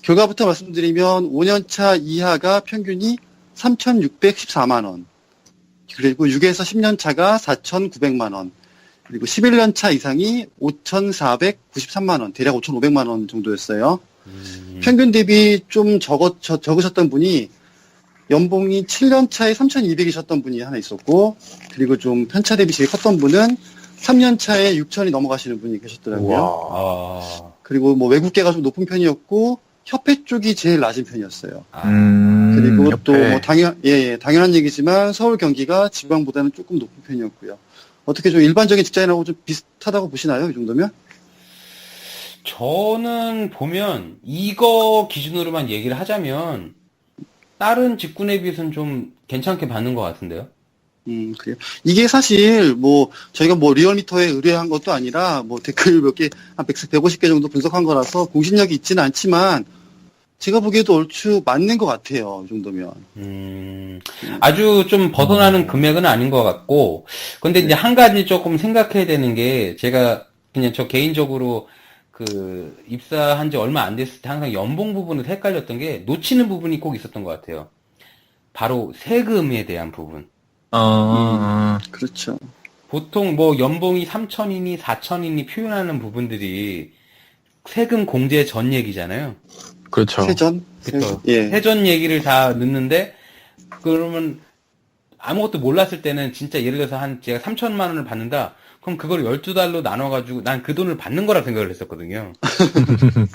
결과부터 말씀드리면 5년 차 이하가 평균이 3,614만 원. 그리고 6에서 10년 차가 4,900만 원. 그리고 11년 차 이상이 5,493만 원, 대략 5,500만 원 정도였어요. 평균 대비 좀 적으셨던 분이 연봉이 7년 차에 3,200이셨던 분이 하나 있었고, 그리고 좀 편차 대비 제일 컸던 분은 3년 차에 6,000이 넘어가시는 분이 계셨더라고요. 와. 그리고 뭐 외국계가 좀 높은 편이었고, 협회 쪽이 제일 낮은 편이었어요. 그리고 협회. 또 뭐 당연한 얘기지만 서울 경기가 지방보다는 조금 높은 편이었고요. 어떻게 좀 일반적인 직장인하고 좀 비슷하다고 보시나요? 이 정도면? 저는 보면 이거 기준으로만 얘기를 하자면 다른 직군에 비해서는 좀 괜찮게 받는 것 같은데요. 그래요. 이게 사실 저희가 리얼미터에 의뢰한 것도 아니라 댓글 몇 개, 한 150개 정도 분석한 거라서 공신력이 있지는 않지만 제가 보기에도 얼추 맞는 것 같아요. 이 정도면. 아주 좀 벗어나는 금액은 아닌 것 같고, 근데 이제 한 가지 조금 생각해야 되는 게, 제가 그냥 저 개인적으로 입사한 지 얼마 안 됐을 때 항상 연봉 부분에서 헷갈렸던 게, 놓치는 부분이 꼭 있었던 것 같아요. 바로 세금에 대한 부분. 그렇죠. 보통 연봉이 3천이니 4천이니 표현하는 부분들이 세금 공제 전 얘기잖아요. 그렇죠. 세전? 그쵸. 예. 세전 얘기를 다 넣는데, 그러면 아무것도 몰랐을 때는 진짜 예를 들어서 제가 3천만 원을 받는다? 그럼 그걸 12달로 나눠가지고 난 그 돈을 받는 거라 생각을 했었거든요.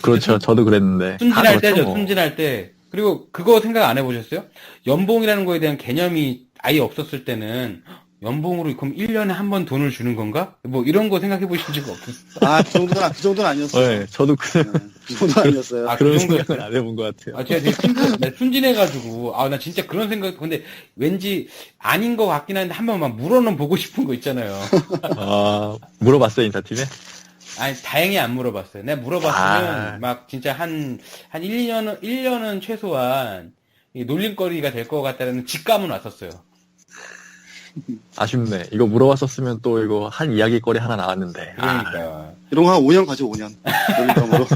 그렇죠. 저도 그랬는데. 순진할 다 때죠, 그렇죠, 뭐. 순진할 때. 그리고 그거 생각 안 해보셨어요? 연봉이라는 거에 대한 개념이 아예 없었을 때는 연봉으로 그럼 1년에 한 번 돈을 주는 건가? 이런 거 생각해 보신 적 없었어요? 그 정도는 아니었어요. 네, 저도 그 정도는 아니었어요. 그 그런 정도였어요? 생각은 안 해본 것 같아요. 제가 되게 순진해가지고, 나 진짜 그런 생각, 근데 왠지 아닌 것 같긴 한데 한번 막 물어는 보고 싶은 거 있잖아요. 물어봤어요, 인사팀에? 아니, 다행히 안 물어봤어요. 내가 물어봤으면 막 진짜 한 1년은 최소한 이 놀림거리가 될 것 같다는 직감은 왔었어요. 아쉽네. 이거 물어봤었으면 또 이거 한 이야기거리 하나 나왔는데. 그러니까. 이런 거 한 5년 가죠, 5년. 놀림감으로.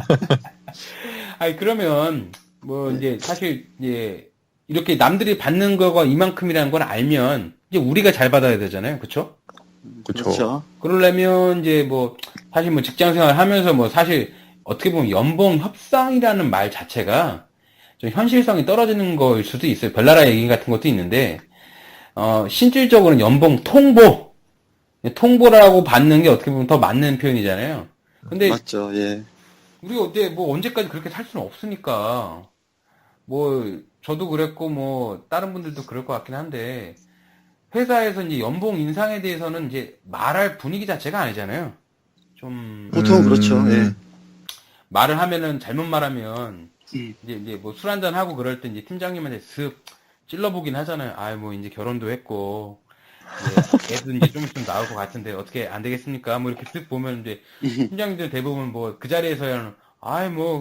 아니, 그러면, 이제, 사실, 이제, 이렇게 남들이 받는 거가 이만큼이라는 걸 알면, 이제 우리가 잘 받아야 되잖아요. 그쵸? 그렇죠. 그러려면, 이제 사실 직장 생활 하면서 사실, 어떻게 보면 연봉 협상이라는 말 자체가 좀 현실성이 떨어지는 거일 수도 있어요. 별나라 얘기 같은 것도 있는데, 실질적으로는 연봉 통보라고 받는 게 어떻게 보면 더 맞는 표현이잖아요. 근데, 맞죠, 예. 우리가 언제까지 그렇게 살 수는 없으니까, 저도 그랬고, 다른 분들도 그럴 것 같긴 한데, 회사에서 이제 연봉 인상에 대해서는 이제 말할 분위기 자체가 아니잖아요. 보통은 그렇죠, 예. 말을 하면은, 잘못 말하면, 이제 술 한잔 하고 그럴 때 이제 팀장님한테 슥 찔러보긴 하잖아요. 이제 결혼도 했고, 애도 이제 좀 있으면 나올 것 같은데 어떻게 안 되겠습니까? 이렇게 쓱 보면 이제 팀장님들 대부분 그 자리에서야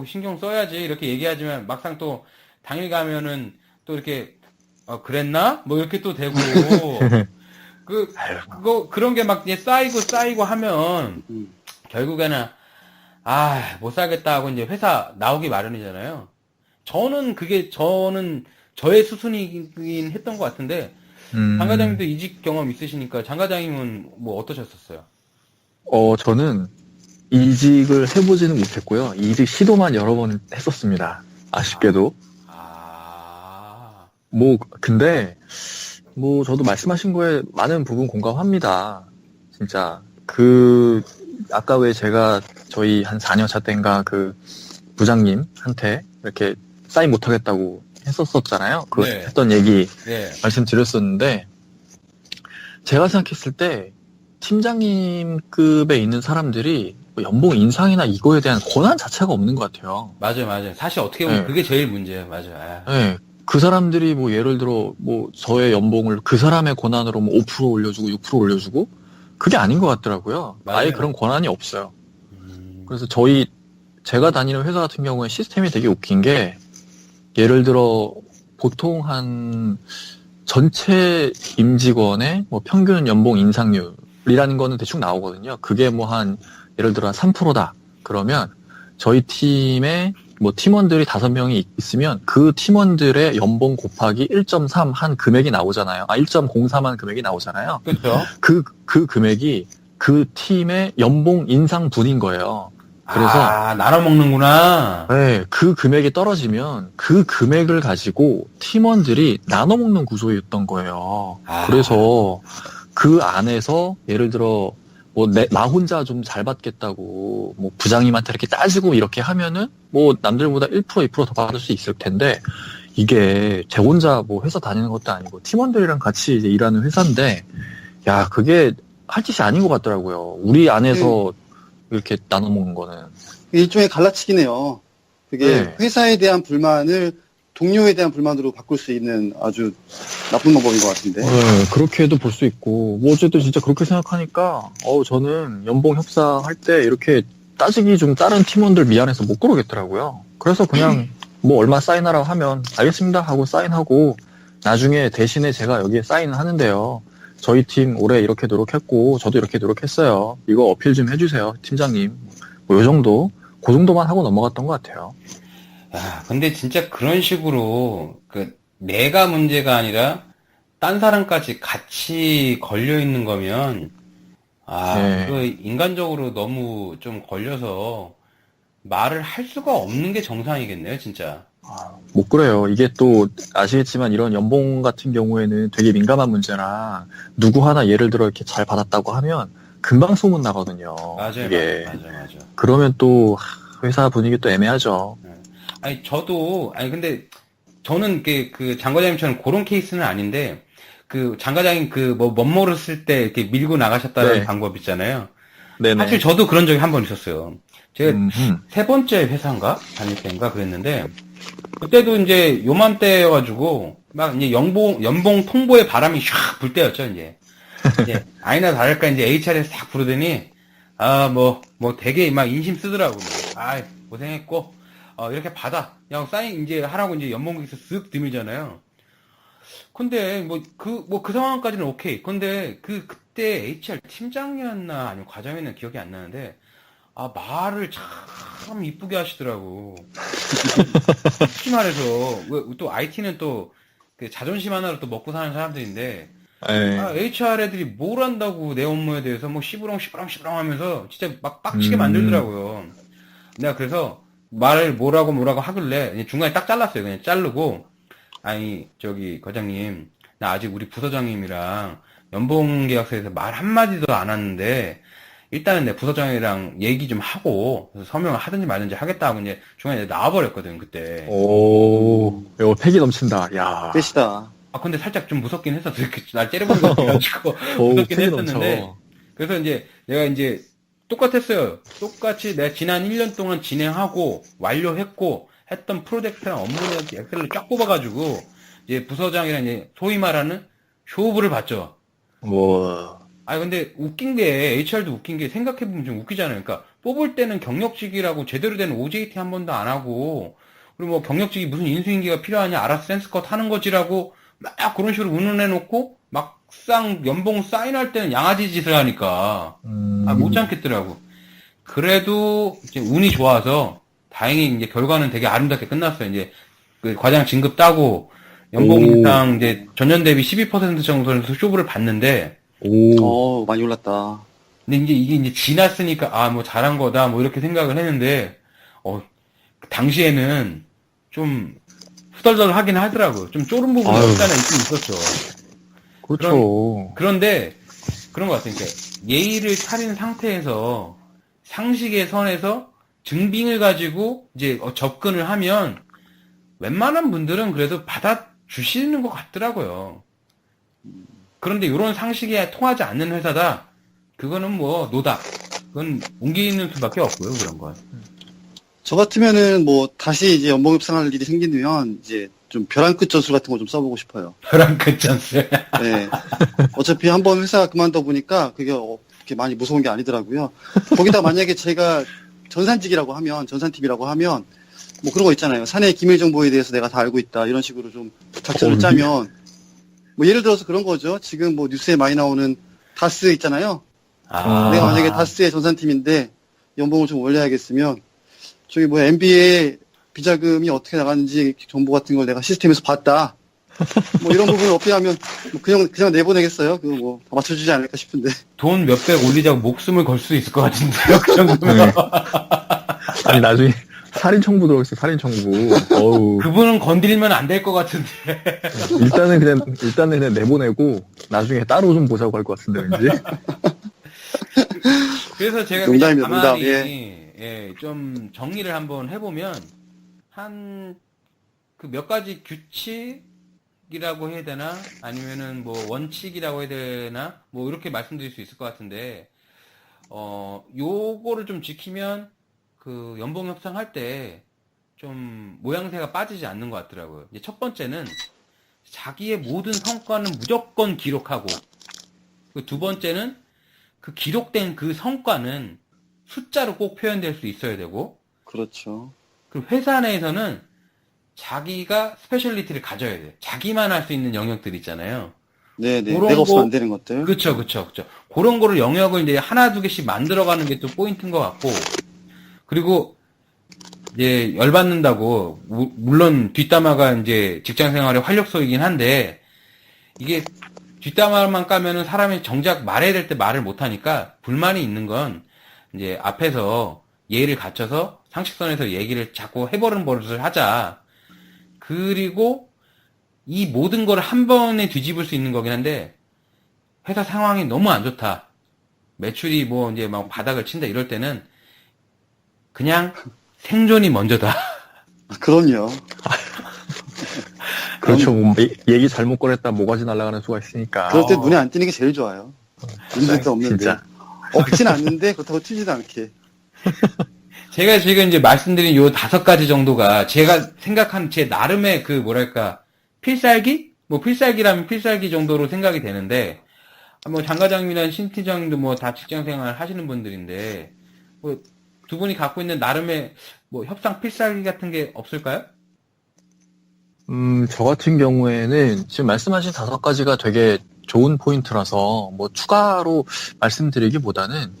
신경 써야지 이렇게 얘기하지만 막상 또 당일 가면은 또 이렇게 그랬나? 이렇게 또 되고 그런 게 막 이제 쌓이고 하면 결국에는 못 살겠다 하고 이제 회사 나오기 마련이잖아요. 저는 저의 수순이긴 했던 것 같은데 장 과장님도 이직 경험 있으시니까 장 과장님은 뭐 어떠셨었어요? 저는 이직을 해보지는 못했고요. 이직 시도만 여러 번 했었습니다. 아쉽게도. 근데, 저도 말씀하신 거에 많은 부분 공감합니다. 진짜, 아까 왜 제가 저희 한 4년 차 때인가 부장님한테 이렇게 사인 못하겠다고 했었잖아요. 네. 했던 얘기 네. 말씀드렸었는데, 제가 생각했을 때, 팀장님급에 있는 사람들이 연봉 인상이나 이거에 대한 권한 자체가 없는 것 같아요. 맞아요. 사실 어떻게 보면 네. 그게 제일 문제예요. 맞아요. 네. 그 사람들이 예를 들어 저의 연봉을 그 사람의 권한으로 5% 올려주고 6% 올려주고 그게 아닌 것 같더라고요. 맞아요. 아예 그런 권한이 없어요. 그래서 제가 다니는 회사 같은 경우에 시스템이 되게 웃긴 게 예를 들어 보통 한 전체 임직원의 평균 연봉 인상률이라는 거는 대충 나오거든요. 그게 예를 들어 한 3%다. 그러면 저희 팀에 팀원들이 5명이 있으면 그 팀원들의 연봉 곱하기 1.3 한 금액이 나오잖아요. 1.03 한 금액이 나오잖아요. 그렇죠. 그 금액이 그 팀의 연봉 인상분인 거예요. 그래서 나눠 먹는구나. 네, 그 금액이 떨어지면 그 금액을 가지고 팀원들이 나눠 먹는 구조였던 거예요. 그래서 그 안에서 예를 들어 나 혼자 좀 잘 받겠다고 부장님한테 이렇게 따지고 이렇게 하면은 남들보다 1% 2% 더 받을 수 있을 텐데 이게 제 혼자 회사 다니는 것도 아니고 팀원들이랑 같이 이제 일하는 회사인데 야 그게 할 짓이 아닌 것 같더라고요. 우리 안에서 이렇게 나눠 먹는 거는 일종의 갈라치기네요. 그게 네. 회사에 대한 불만을 동료에 대한 불만으로 바꿀 수 있는 아주 나쁜 방법인 것 같은데. 네, 그렇게도 볼 수 있고 어쨌든 진짜 그렇게 생각하니까 저는 연봉 협상할 때 이렇게 따지기 좀 다른 팀원들 미안해서 못 그러겠더라고요. 그래서 그냥 얼마 사인하라고 하면 알겠습니다 하고 사인하고 나중에 대신에 제가 여기에 사인을 하는데요. 저희 팀 올해 이렇게 노력했고 저도 이렇게 노력했어요. 이거 어필 좀 해주세요 팀장님. 요 정도 그 정도만 하고 넘어갔던 것 같아요. 야, 근데 진짜 그런 식으로 내가 문제가 아니라 딴 사람까지 같이 걸려 있는 거면 네. 인간적으로 너무 좀 걸려서 말을 할 수가 없는 게 정상이겠네요, 진짜. 못 그래요. 이게 또 아시겠지만 이런 연봉 같은 경우에는 되게 민감한 문제라 누구 하나 예를 들어 이렇게 잘 받았다고 하면 금방 소문 나거든요. 맞아요, 이게. 맞아요. 그러면 또 회사 분위기 또 애매하죠. 근데 저는 장 과장님처럼 그런 케이스는 아닌데 장 과장님 멋모를 쓸 때 이렇게 밀고 나가셨다는 네. 방법 있잖아요. 네네. 사실 저도 그런 적이 한 번 있었어요. 제가 음흠. 세 번째 회사인가 다닐 때인가 그랬는데 그때도 이제 요맘때여가지고 막 이제 연봉 통보의 바람이 샥 불 때였죠 이제 아니나 다를까 이제 HR에서 싹 부르더니 되게 막 인심 쓰더라고. 고생했고 이렇게 받아 그냥 사인 이제 하라고 이제 연봉기에서 쓱 드밀잖아요. 근데 그 상황까지는 오케이. 근데 그때 HR 팀장이었나 아니면 과장이었나 기억이 안 나는데 말을 참 이쁘게 하시더라고. 특히 말해서 또 IT는 또 자존심 하나로 또 먹고 사는 사람들인데 HR 애들이 뭘 안다고 내 업무에 대해서 시부렁 하면서 진짜 막 빡치게 만들더라고요. 내가 그래서 말을 뭐라고 하길래 중간에 딱 잘랐어요. 그냥 자르고 과장님 나 아직 우리 부서장님이랑 연봉 계약서에서 말 한마디도 안 했는데 일단은 내 부서장이랑 얘기 좀 하고 그래서 서명을 하든지 말든지 하겠다고 이제 중간에 나와버렸거든 그때. 오, 이거 패기 넘친다. 야. 끝이다. 근데 살짝 좀 무섭긴 했었어. 이렇게 날 째려보는 거 같아가지고 무섭긴 패기 했었는데. 넘쳐. 그래서 내가 똑같았어요. 똑같이 내가 지난 1년 동안 진행하고 완료했고 했던 프로젝트랑 업무를 엑셀로 쫙 뽑아가지고 이제 부서장이랑 이제 소위 말하는 쇼부를 봤죠. 근데 웃긴 게 HR도 웃긴 게 생각해보면 좀 웃기잖아요. 그러니까 뽑을 때는 경력직이라고 제대로 된 OJT 한 번도 안 하고 그리고 경력직이 무슨 인수인계가 필요하냐 알아서 센스컷 하는 거지라고 막 그런 식으로 운운해놓고 막상 연봉 사인할 때는 양아지 짓을 하니까 못 참겠더라고. 그래도 이제 운이 좋아서 다행히 이제 결과는 되게 아름답게 끝났어요. 이제 과장 진급 따고 연봉 오. 인상 이제 전년 대비 12% 정도는 쇼부를 받는데, 많이 올랐다. 근데 이제 이게 이제 지났으니까, 아, 뭐 잘한 거다, 뭐 이렇게 생각을 했는데, 당시에는 좀 후덜덜 하긴 하더라고요. 좀 쫄은 부분이 아유. 없잖아 있긴 있었죠. 그렇죠. 그런데 그런 것 같아요. 그러니까 예의를 차린 상태에서 상식의 선에서 증빙을 가지고 이제 접근을 하면 웬만한 분들은 그래도 받아주시는 것 같더라고요. 그런데 이런 상식에 통하지 않는 회사다. 그거는 뭐 노답. 그건 옮기는 수밖에 없고요. 그런 건. 저 같으면은 뭐 다시 이제 연봉 협상할 일이 생기면 이제 좀 벼랑 끝 전술 같은 거 좀 써보고 싶어요. 벼랑 끝 전술. 네. 어차피 한번 회사 그만둬 보니까 그게 그렇게 많이 무서운 게 아니더라고요. 거기다 만약에 제가 전산직이라고 하면, 전산팀이라고 하면, 뭐 그런 거 있잖아요. 사내 기밀 정보에 대해서 내가 다 알고 있다. 이런 식으로 좀 작전을 짜면, 뭐 예를 들어서 그런 거죠. 지금 뭐 뉴스에 많이 나오는 다스 있잖아요. 내가 만약에 다스의 전산팀인데 연봉을 좀 올려야겠으면, 저기 뭐 MBA 비자금이 어떻게 나가는지 정보 같은 걸 내가 시스템에서 봤다. 뭐 이런 부분을 어필하면 뭐 그냥 내보내겠어요. 그거 뭐 다 맞춰주지 않을까 싶은데. 돈 몇백 올리자고 목숨을 걸 수 있을 것 같은데요. 그 정도면. 아니, 나중에 살인청부 들어오겠어, 살인청부. 어우. 그분은 건드리면 안 될 것 같은데. 일단은 그냥 내보내고, 나중에 따로 좀 보자고 할 것 같은데, 왠지. 그래서 제가 농담입니다, 그냥 가만히 농담. 좀 정리를 한번 해보면 그 몇 가지 규칙이라고 해야 되나 아니면은 뭐 원칙이라고 해야 되나 뭐 이렇게 말씀드릴 수 있을 것 같은데 요거를 좀 지키면 그 연봉 협상할 때 좀 모양새가 빠지지 않는 것 같더라고요. 이제 첫 번째는 자기의 모든 성과는 무조건 기록하고 그 두 번째는 그 기록된 그 성과는 숫자로 꼭 표현될 수 있어야 되고, 그렇죠. 그리고 회사 내에서는 자기가 스페셜리티를 가져야 돼요. 자기만 할 수 있는 영역들 있잖아요. 네네. 그런 내가 없으면 거- 안 되는 것들. 그쵸. 그런 거를 영역을 이제 하나, 두 개씩 만들어가는 게 또 포인트인 것 같고, 그리고 이제 열받는다고, 물론 뒷담화가 이제 직장 생활의 활력소이긴 한데, 이게 뒷담화만 까면은 사람이 정작 말해야 될 때 말을 못하니까 불만이 있는 건 이제 앞에서 예의를 갖춰서 상식선에서 얘기를 자꾸 해버리는 버릇을 하자. 그리고 이 모든 걸 한 번에 뒤집을 수 있는 거긴 한데 회사 상황이 너무 안 좋다. 매출이 뭐 이제 막 바닥을 친다 이럴 때는 그냥 생존이 먼저다. 그럼요. 그렇죠. 뭐, 얘기 잘못 꺼냈다 모가지 날아가는 수가 있으니까. 그럴 때 눈에 안 띄는 게 제일 좋아요. 문제도 없는데. 진짜. 없진 않는데 그렇다고 튀지도 않게. 제가 지금 이제 말씀드린 요 5가지 정도가 제가 생각한 제 나름의 그 뭐랄까 필살기? 뭐 필살기라면 필살기 정도로 생각이 되는데 뭐 장과장님이나 신 팀장님도 뭐 다 직장생활 하시는 분들인데 뭐 두 분이 갖고 있는 나름의 뭐 협상 필살기 같은 게 없을까요? 저 같은 경우에는 지금 말씀하신 5가지가 되게 좋은 포인트라서 뭐 추가로 말씀드리기보다는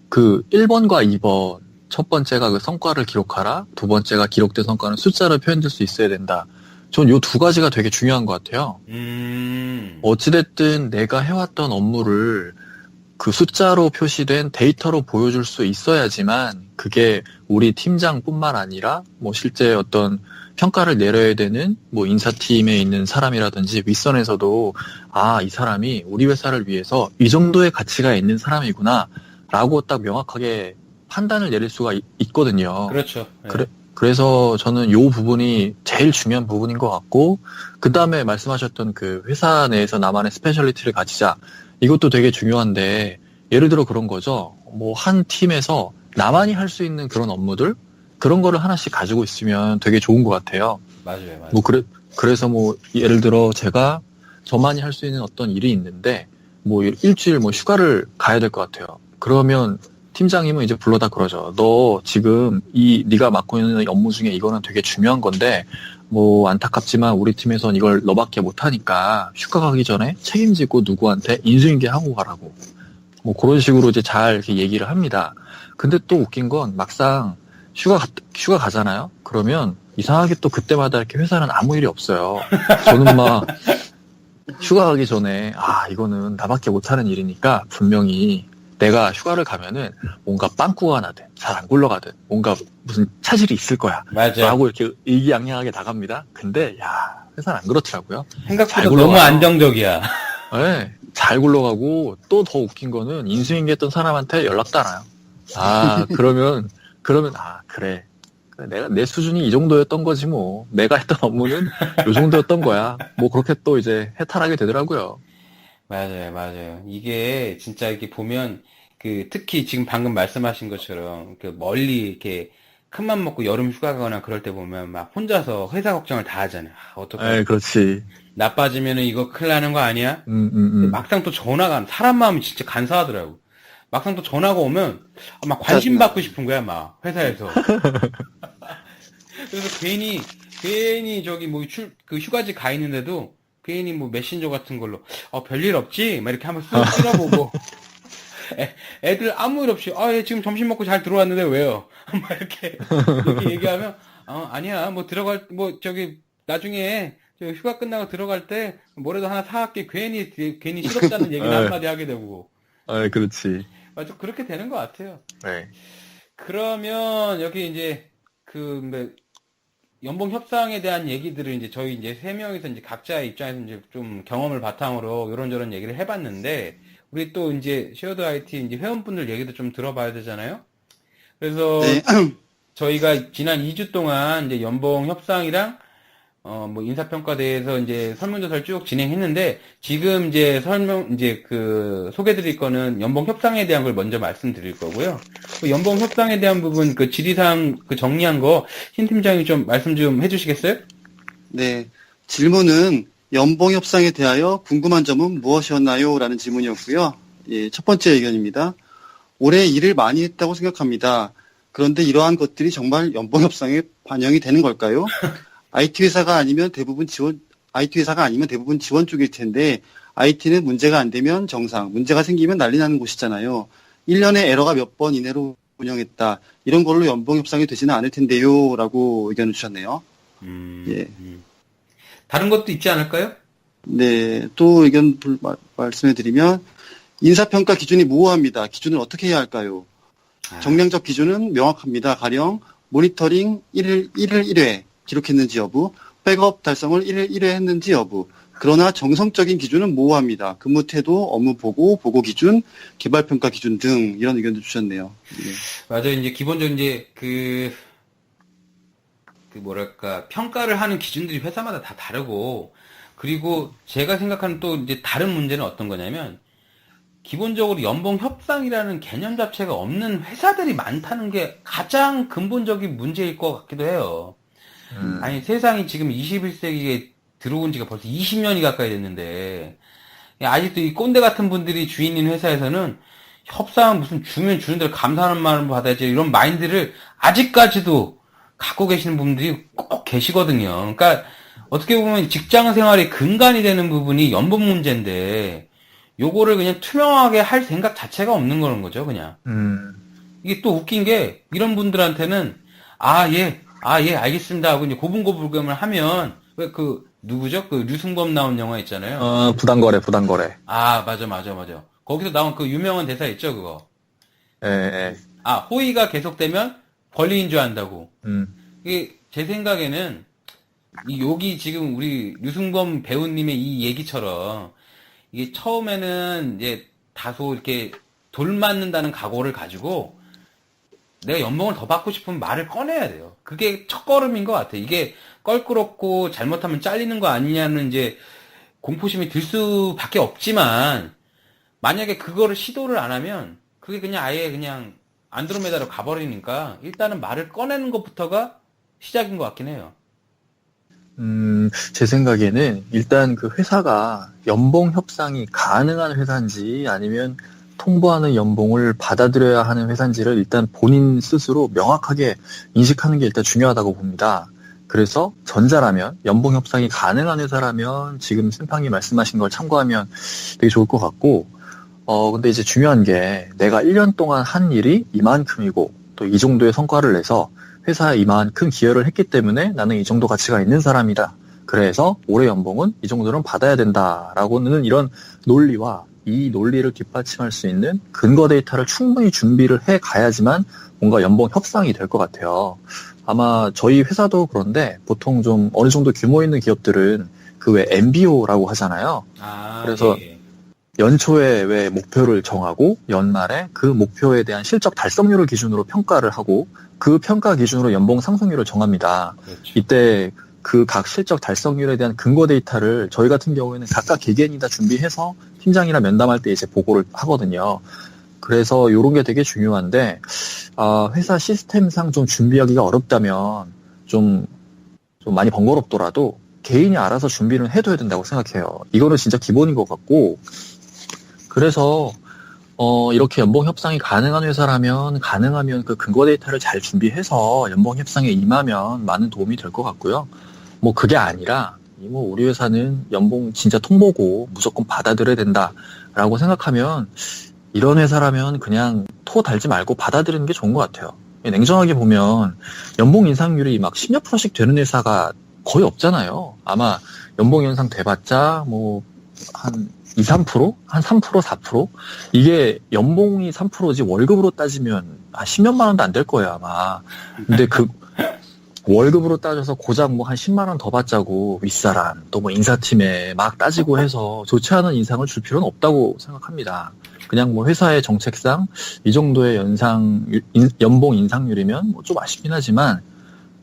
그 1번과 2번, 첫 번째가 그 성과를 기록하라, 두 번째가 기록된 성과는 숫자로 표현될 수 있어야 된다. 전 요 2가지가 되게 중요한 것 같아요. 어찌됐든 내가 해왔던 업무를 그 숫자로 표시된 데이터로 보여줄 수 있어야지만 그게 우리 팀장뿐만 아니라 뭐 실제 어떤 평가를 내려야 되는 뭐 인사팀에 있는 사람이라든지 윗선에서도 아, 이 사람이 우리 회사를 위해서 이 정도의 가치가 있는 사람이구나 라고 딱 명확하게 판단을 내릴 수가 있거든요. 그렇죠. 네. 그래서 저는 요 부분이 제일 중요한 부분인 것 같고, 그 다음에 말씀하셨던 그 회사 내에서 나만의 스페셜리티를 가지자. 이것도 되게 중요한데, 예를 들어 그런 거죠. 뭐 한 팀에서 나만이 할 수 있는 그런 업무들? 그런 거를 하나씩 가지고 있으면 되게 좋은 것 같아요. 맞아요. 뭐 그래서 뭐 예를 들어 제가 저만이 할 수 있는 어떤 일이 있는데, 뭐 일주일 뭐 휴가를 가야 될 것 같아요. 그러면 팀장님은 이제 불러다 그러죠. 너 지금 네가 맡고 있는 업무 중에 이거는 되게 중요한 건데 뭐 안타깝지만 우리 팀에선 이걸 너밖에 못하니까 휴가 가기 전에 책임지고 누구한테 인수인계하고 가라고. 뭐 그런 식으로 이제 잘 이렇게 얘기를 합니다. 근데 또 웃긴 건 막상 휴가 가잖아요. 그러면 이상하게 또 그때마다 이렇게 회사는 아무 일이 없어요. 저는 막 휴가 가기 전에 이거는 나밖에 못하는 일이니까 분명히 내가 휴가를 가면은 뭔가 빵꾸가 나든 잘 안 굴러가든 뭔가 무슨 차질이 있을 거야. 맞아. 라고 이렇게 의기양양하게 나갑니다. 근데 회사는 안 그렇더라고요. 생각보다 잘 너무 굴러가요. 안정적이야. 네, 잘 굴러가고 또 더 웃긴 거는 인수인계했던 사람한테 연락도 안 와요. 그러면 그래. 내가 내 수준이 이 정도였던 거지 뭐. 내가 했던 업무는 이 정도였던 거야. 뭐 그렇게 또 이제 해탈하게 되더라고요. 맞아요. 이게 진짜 이렇게 보면 특히 지금 방금 말씀하신 것처럼 멀리 이렇게 큰맘 먹고 여름 휴가 가거나 그럴 때 보면 막 혼자서 회사 걱정을 다 하잖아요. 어떡하지? 네, 그렇지. 나빠지면은 이거 큰일 나는 거 아니야? 근데 막상 또 전화가 사람 마음이 진짜 간사하더라고. 막상 또 전화가 오면 막 관심 받고 싶은 거야, 막 회사에서. 그래서 괜히 저기 뭐 휴가지 가 있는데도 괜히 뭐 메신저 같은 걸로 별일 없지? 막 이렇게 한번 쓸어보고 애들 아무 일 없이 얘 지금 점심 먹고 잘 들어왔는데 왜요? 막 이렇게 얘기하면 아니야 뭐 저기 나중에 저 휴가 끝나고 들어갈 때 뭐라도 하나 사갈게. 괜히 싫었다는 얘기는 한마디 하게 되고. 그렇지. 맞아, 그렇게 되는 것 같아요. 네. 그러면 여기 이제 연봉 협상에 대한 얘기들을 이제 저희 이제 세 명이서 이제 각자의 입장에서 이제 좀 경험을 바탕으로 이런저런 얘기를 해봤는데, 우리 또 이제 쉐어드 IT 이제 회원분들 얘기도 좀 들어봐야 되잖아요. 그래서 네. 저희가 지난 2주 동안 이제 연봉 협상이랑 뭐 인사평가대에서 이제 설문조사를 쭉 진행했는데, 지금 이제 소개드릴 거는 연봉 협상에 대한 걸 먼저 말씀드릴 거고요. 그 연봉 협상에 대한 부분, 질의사항 정리한 거, 신 팀장이 좀 말씀 좀 해주시겠어요? 네. 질문은 연봉 협상에 대하여 궁금한 점은 무엇이었나요? 라는 질문이었고요. 예, 첫 번째 의견입니다. 올해 일을 많이 했다고 생각합니다. 그런데 이러한 것들이 정말 연봉 협상에 반영이 되는 걸까요? IT 회사가 아니면 대부분 지원 쪽일 텐데, IT는 문제가 안 되면 정상, 문제가 생기면 난리 나는 곳이잖아요. 1년에 에러가 몇 번 이내로 운영했다. 이런 걸로 연봉 협상이 되지는 않을 텐데요. 라고 의견을 주셨네요. 예. 다른 것도 있지 않을까요? 네. 또 의견 말씀해 드리면, 인사평가 기준이 모호합니다. 기준을 어떻게 해야 할까요? 정량적 기준은 명확합니다. 가령, 모니터링 1회 기록했는지 여부, 백업 달성을 1회 했는지 여부. 그러나 정성적인 기준은 모호합니다. 근무 태도, 업무 보고 기준, 개발평가 기준 등 이런 의견도 주셨네요. 네. 맞아요. 이제 기본적으로 이제 평가를 하는 기준들이 회사마다 다 다르고, 그리고 제가 생각하는 또 이제 다른 문제는 어떤 거냐면, 기본적으로 연봉 협상이라는 개념 자체가 없는 회사들이 많다는 게 가장 근본적인 문제일 것 같기도 해요. 아니, 세상이 지금 21세기에 들어온 지가 벌써 20년이 가까이 됐는데, 아직도 이 꼰대 같은 분들이 주인인 회사에서는 협상 무슨 주면 주는 대로 감사하는 말을 받아야지, 이런 마인드를 아직까지도 갖고 계시는 분들이 꼭 계시거든요. 그러니까 어떻게 보면 직장 생활의 근간이 되는 부분이 연봉 문제인데, 요거를 그냥 투명하게 할 생각 자체가 없는 거는 거죠, 그냥. 이게 또 웃긴 게, 이런 분들한테는 알겠습니다 하고 이제 고분고불감을 하면, 왜 누구죠? 류승범 나온 영화 있잖아요. 부당거래. 맞아. 거기서 나온 그 유명한 대사 있죠, 그거. 예. 호의가 계속되면 권리인 줄 안다고. 이게 제 생각에는, 여기 지금 우리 류승범 배우님의 이 얘기처럼, 이게 처음에는 이제 다소 이렇게 돌 맞는다는 각오를 가지고, 내가 연봉을 더 받고 싶으면 말을 꺼내야 돼요. 그게 첫걸음인 것 같아. 이게 껄끄럽고 잘못하면 잘리는 거 아니냐는 이제 공포심이 들 수밖에 없지만, 만약에 그거를 시도를 안 하면 그게 그냥 아예 그냥 안드로메다로 가버리니까 일단은 말을 꺼내는 것부터가 시작인 것 같긴 해요. 제 생각에는 일단 그 회사가 연봉 협상이 가능한 회사인지 아니면 통보하는 연봉을 받아들여야 하는 회사인지를 일단 본인 스스로 명확하게 인식하는 게 일단 중요하다고 봅니다. 그래서 전자라면, 연봉 협상이 가능한 회사라면 지금 쌤팡이 말씀하신 걸 참고하면 되게 좋을 것 같고, 근데 이제 중요한 게 내가 1년 동안 한 일이 이만큼이고 또 이 정도의 성과를 내서 회사에 이만큼 기여를 했기 때문에 나는 이 정도 가치가 있는 사람이다. 그래서 올해 연봉은 이 정도는 받아야 된다라고는 이런 논리와 이 논리를 뒷받침할 수 있는 근거 데이터를 충분히 준비를 해 가야지만 뭔가 연봉 협상이 될 것 같아요. 아마 저희 회사도 그런데 보통 좀 어느 정도 규모 있는 기업들은 그 왜 MBO라고 하잖아요. 그래서 예. 연초에 왜 목표를 정하고 연말에 그 목표에 대한 실적 달성률을 기준으로 평가를 하고 그 평가 기준으로 연봉 상승률을 정합니다. 그렇죠. 이때 그 각 실적 달성률에 대한 근거 데이터를 저희 같은 경우에는 각각 개개인이 다 준비해서 팀장이랑 면담할 때 이제 보고를 하거든요. 그래서 이런 게 되게 중요한데 회사 시스템상 좀 준비하기가 어렵다면 좀 많이 번거롭더라도 개인이 알아서 준비는 해둬야 된다고 생각해요. 이거는 진짜 기본인 것 같고 그래서 이렇게 연봉 협상이 가능한 회사라면 가능하면 그 근거 데이터를 잘 준비해서 연봉 협상에 임하면 많은 도움이 될 것 같고요. 뭐 그게 아니라 뭐 우리 회사는 연봉 진짜 통보고 무조건 받아들여야 된다라고 생각하면 이런 회사라면 그냥 토 달지 말고 받아들이는 게 좋은 것 같아요. 냉정하게 보면 연봉 인상률이 막 10몇 %씩 되는 회사가 거의 없잖아요. 아마 연봉 인상 돼봤자 뭐 한 2, 3%? 한 3%, 4%? 이게 연봉이 3%지 월급으로 따지면 한 10몇만 원도 안 될 거예요, 아마. 근데 그 월급으로 따져서 고작 뭐 한 10만 원 더 받자고 윗사람 또 뭐 인사팀에 막 따지고 해서 좋지 않은 인상을 줄 필요는 없다고 생각합니다. 그냥 뭐 회사의 정책상 이 정도의 연봉 인상률이면 뭐 좀 아쉽긴 하지만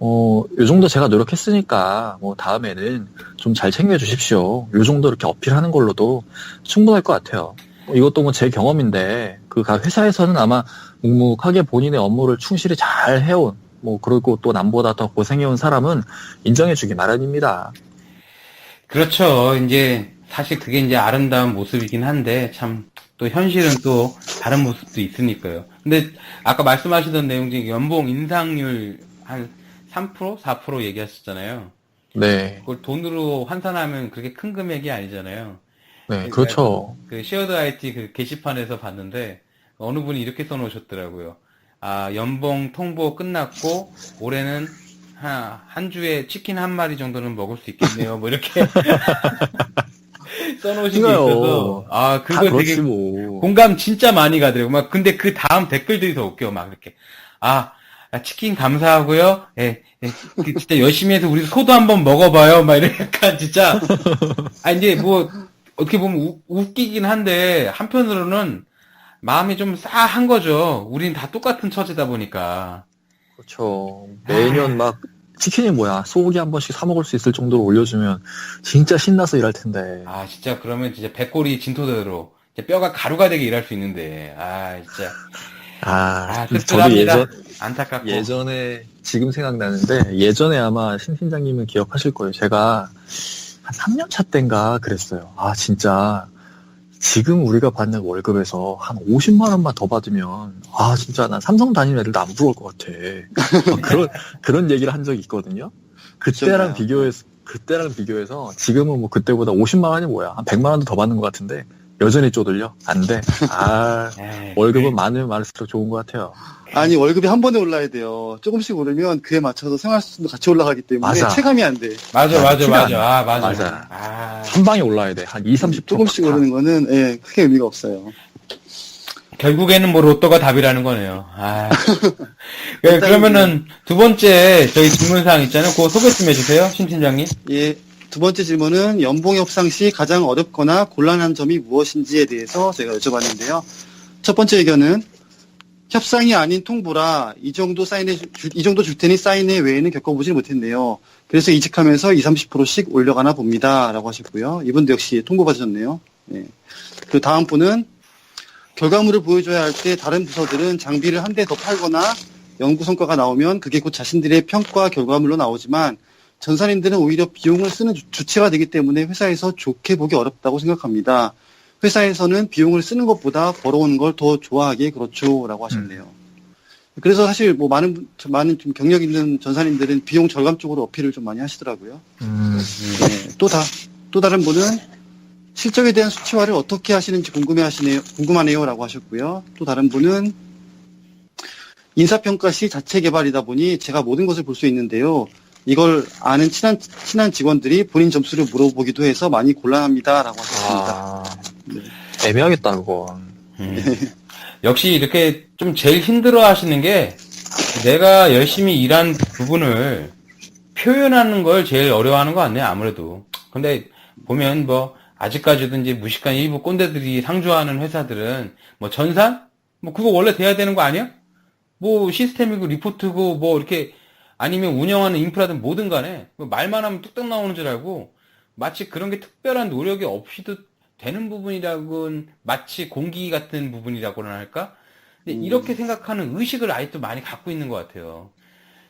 요 정도 제가 노력했으니까 뭐 다음에는 좀 잘 챙겨주십시오. 요 정도 이렇게 어필하는 걸로도 충분할 것 같아요. 이것도 뭐 제 경험인데 그 각 회사에서는 아마 묵묵하게 본인의 업무를 충실히 잘 해온 뭐 그리고 또 남보다 더 고생해온 사람은 인정해주기 마련입니다. 그렇죠. 이제 사실 그게 이제 아름다운 모습이긴 한데 참 또 현실은 또 다른 모습도 있으니까요. 근데 아까 말씀하시던 내용 중에 연봉 인상률 한 3%, 4% 얘기하셨잖아요. 네, 그걸 돈으로 환산하면 그렇게 큰 금액이 아니잖아요. 네, 그렇죠. 그 쉐어드 IT 그 게시판에서 봤는데 어느 분이 이렇게 써놓으셨더라고요. 연봉 통보 끝났고 올해는 한 주에 치킨 한 마리 정도는 먹을 수 있겠네요. 뭐 이렇게 써놓으신 게 있어서 다 그거 그렇지 되게 뭐. 공감 진짜 많이 가더라고요. 막 근데 그 다음 댓글들이 더 웃겨. 막 이렇게 치킨 감사하고요. 예, 진짜 열심히 해서 우리 소도 한번 먹어봐요. 막 이런 약간 진짜 이제 뭐 어떻게 보면 웃기긴 한데 한편으로는 마음이 좀 싸한 거죠. 우린 다 똑같은 처지다 보니까. 그렇죠. 매년 막 치킨이 뭐야 소고기 한 번씩 사 먹을 수 있을 정도로 올려주면 진짜 신나서 일할 텐데. 진짜 그러면 진짜 백골이 진토대로 뼈가 가루가 되게 일할 수 있는데 진짜 저도 씁쓸합니다. 안타깝고. 예전에 지금 생각나는데 예전에 아마 신 팀장님은 기억하실 거예요. 제가 한 3년 차 때인가 그랬어요. 진짜 지금 우리가 받는 월급에서 한 50만 원만 더 받으면 진짜 난 삼성 다니는 애들도 안 부러울 것 같아. 그런 얘기를 한 적이 있거든요. 그때랑 비교해서 지금은 뭐 그때보다 50만 원이 뭐야 한 100만 원도 더 받는 것 같은데 여전히 쪼들려? 안 돼. 월급은 많으면 많을수록 좋은 것 같아요. 아니, 월급이 한 번에 올라야 돼요. 조금씩 오르면 그에 맞춰서 생활수준도 같이 올라가기 때문에 맞아. 체감이 안 돼. 맞아. 맞아. 한 방에 올라야 돼. 한 20, 30% 조금씩 오르는 거는 크게 의미가 없어요. 결국에는 뭐 로또가 답이라는 거네요. 그러면은 두 번째 저희 질문사항 있잖아요. 그거 소개 좀 해주세요, 신 팀장님. 예. 두 번째 질문은 연봉 협상 시 가장 어렵거나 곤란한 점이 무엇인지에 대해서 제가 여쭤봤는데요. 첫 번째 의견은 협상이 아닌 통보라 이 정도 줄 테니 사인회 외에는 겪어보지 못했네요. 그래서 이직하면서 20, 30%씩 올려가나 봅니다. 라고 하셨고요. 이분도 역시 통보받으셨네요. 네. 그 다음 분은 결과물을 보여줘야 할 때 다른 부서들은 장비를 한 대 더 팔거나 연구 성과가 나오면 그게 곧 자신들의 평가 결과물로 나오지만 전산인들은 오히려 비용을 쓰는 주체가 되기 때문에 회사에서 좋게 보기 어렵다고 생각합니다. 회사에서는 비용을 쓰는 것보다 벌어오는 걸 더 좋아하기에 그렇죠. 라고 하셨네요. 그래서 사실 뭐 많은 좀 경력 있는 전산인들은 비용 절감 쪽으로 어필을 좀 많이 하시더라고요. 네, 또 다른 분은 실적에 대한 수치화를 어떻게 하시는지 궁금하네요. 라고 하셨고요. 또 다른 분은 인사평가 시 자체 개발이다 보니 제가 모든 것을 볼 수 있는데요. 이걸 아는 친한 직원들이 본인 점수를 물어보기도 해서 많이 곤란합니다라고 하셨습니다. 아, 네. 애매하겠다, 그거. 역시 이렇게 좀 제일 힘들어 하시는 게 내가 열심히 일한 부분을 표현하는 걸 제일 어려워하는 것 같네요, 아무래도. 근데 보면 뭐 아직까지도 이제 무식한 일부 꼰대들이 상주하는 회사들은 뭐 전산? 뭐 그거 원래 돼야 되는 거 아니야? 뭐 시스템이고 리포트고 뭐 이렇게 아니면 운영하는 인프라든 뭐든 간에 뭐 말만 하면 뚝딱 나오는 줄 알고 마치 그런 게 특별한 노력이 없이도 되는 부분이라고는 마치 공기 같은 부분이라고나 할까? 근데 이렇게 생각하는 의식을 아직도 많이 갖고 있는 것 같아요.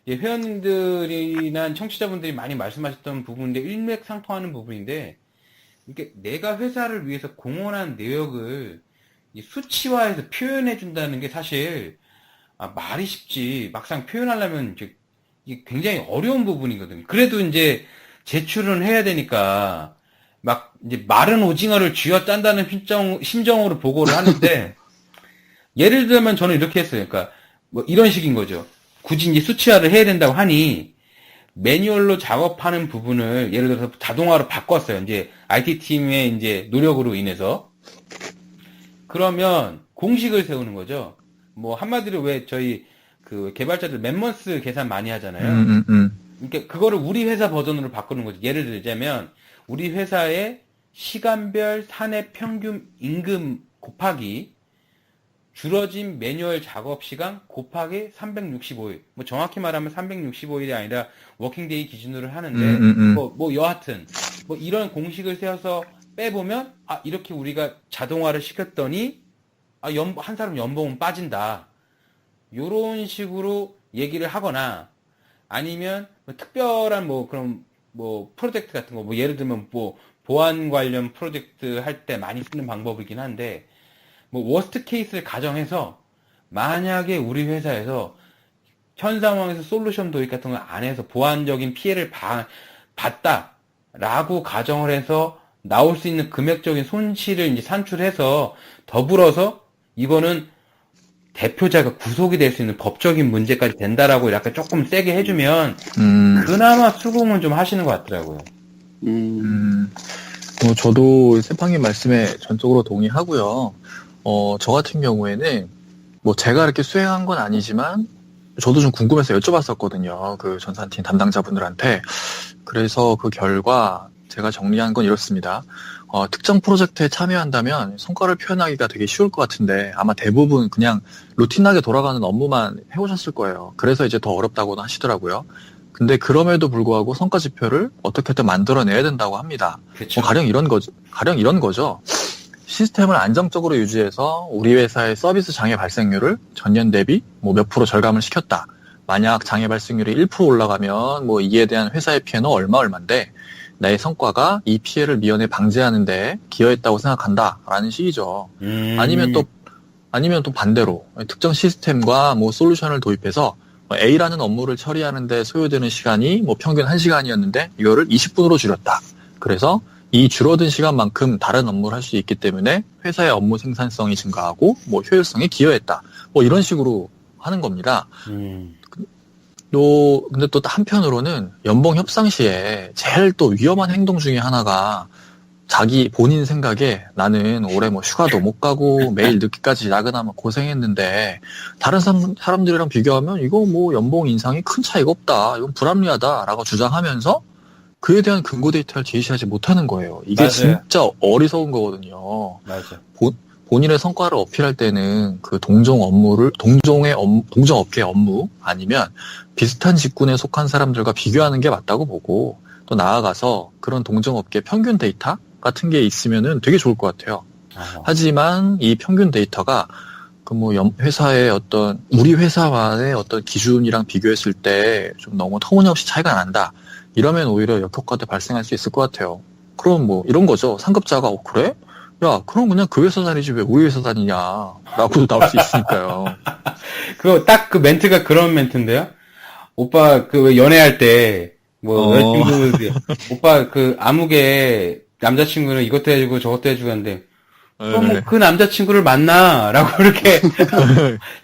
회원님들이나 청취자분들이 많이 말씀하셨던 부분인데 일맥상통하는 부분인데 이게 내가 회사를 위해서 공헌한 내역을 이 수치화해서 표현해 준다는 게 사실 말이 쉽지 막상 표현하려면 이게 굉장히 어려운 부분이거든요. 그래도 이제 제출은 해야 되니까 막 이제 마른 오징어를 쥐어 짠다는 심정으로 보고를 하는데 예를 들면 저는 이렇게 했어요. 그러니까 뭐 이런 식인 거죠. 굳이 이제 수치화를 해야 된다고 하니 매뉴얼로 작업하는 부분을 예를 들어서 자동화로 바꿨어요. 이제 IT 팀의 이제 노력으로 인해서. 그러면 공식을 세우는 거죠. 뭐 한마디로 왜 저희 그 개발자들 맨먼스 계산 많이 하잖아요. 그러니까 그거를 우리 회사 버전으로 바꾸는 거죠. 예를 들자면 우리 회사의 시간별 사내 평균 임금 곱하기 줄어진 매뉴얼 작업 시간 곱하기 365일. 뭐 정확히 말하면 365일이 아니라 워킹데이 기준으로 하는데 뭐 여하튼 뭐 이런 공식을 세워서 빼보면 이렇게 우리가 자동화를 시켰더니 한 사람 연봉은 빠진다. 요런 식으로 얘기를 하거나 아니면 뭐 특별한 뭐 그런 뭐 프로젝트 같은 거 뭐 예를 들면 뭐 보안 관련 프로젝트 할 때 많이 쓰는 방법이긴 한데 뭐 워스트 케이스를 가정해서 만약에 우리 회사에서 현 상황에서 솔루션 도입 같은 거 안 해서 보안적인 피해를 봤다라고 가정을 해서 나올 수 있는 금액적인 손실을 이제 산출해서 더불어서 이거는 대표자가 구속이 될 수 있는 법적인 문제까지 된다라고 약간 조금 세게 해주면 그나마 수긍은 좀 하시는 것 같더라고요. 뭐 저도 세팡님 말씀에 전적으로 동의하고요. 저 같은 경우에는 뭐 제가 이렇게 수행한 건 아니지만 저도 좀 궁금해서 여쭤봤었거든요. 그 전산팀 담당자분들한테. 그래서 그 결과 제가 정리한 건 이렇습니다. 특정 프로젝트에 참여한다면 성과를 표현하기가 되게 쉬울 것 같은데 아마 대부분 그냥 루틴하게 돌아가는 업무만 해오셨을 거예요. 그래서 이제 더 어렵다고는 하시더라고요. 근데 그럼에도 불구하고 성과 지표를 어떻게든 만들어내야 된다고 합니다. 가령 이런 거죠. 시스템을 안정적으로 유지해서 우리 회사의 서비스 장애 발생률을 전년 대비 뭐 몇 프로 절감을 시켰다. 만약 장애 발생률이 1% 올라가면 뭐 이에 대한 회사의 피해는 얼마인데 나의 성과가 이 피해를 미연에 방지하는 데 기여했다고 생각한다라는 식이죠. 아니면 또 반대로 특정 시스템과 뭐 솔루션을 도입해서 A라는 업무를 처리하는 데 소요되는 시간이 뭐 평균 1시간이었는데 이거를 20분으로 줄였다. 그래서 이 줄어든 시간만큼 다른 업무를 할 수 있기 때문에 회사의 업무 생산성이 증가하고 뭐 효율성에 기여했다. 뭐 이런 식으로 하는 겁니다. 근데 또 한편으로는 연봉 협상 시에 제일 또 위험한 행동 중에 하나가 자기 본인 생각에 나는 올해 뭐 휴가도 못 가고 매일 늦게까지 야근하면 고생했는데 다른 사람들이랑 비교하면 이거 뭐 연봉 인상이 큰 차이가 없다. 이건 불합리하다라고 주장하면서 그에 대한 근거 데이터를 제시하지 못하는 거예요. 이게 맞아요. 진짜 어리석은 거거든요. 맞아. 본인의 성과를 어필할 때는 그 동종 업계 업무 아니면 비슷한 직군에 속한 사람들과 비교하는 게 맞다고 보고 또 나아가서 그런 동종 업계 평균 데이터 같은 게 있으면은 되게 좋을 것 같아요. 하지만 이 평균 데이터가 그 뭐 회사의 우리 회사와의 어떤 기준이랑 비교했을 때 좀 너무 터무니없이 차이가 난다. 이러면 오히려 역효과도 발생할 수 있을 것 같아요. 그럼 뭐 이런 거죠. 상급자가 그래? 야, 그럼 그냥 그 회사 다니지 왜 우리 회사 다니냐? 라고도 나올 수 있으니까요. 그거 딱 그 멘트가 그런 멘트인데요? 오빠 그 왜 연애할 때 뭐 여자친구 오빠 그 아무개 남자친구는 이것도 해주고 저것도 해주고 하는데 그럼 그 남자친구를 만나라고 그렇게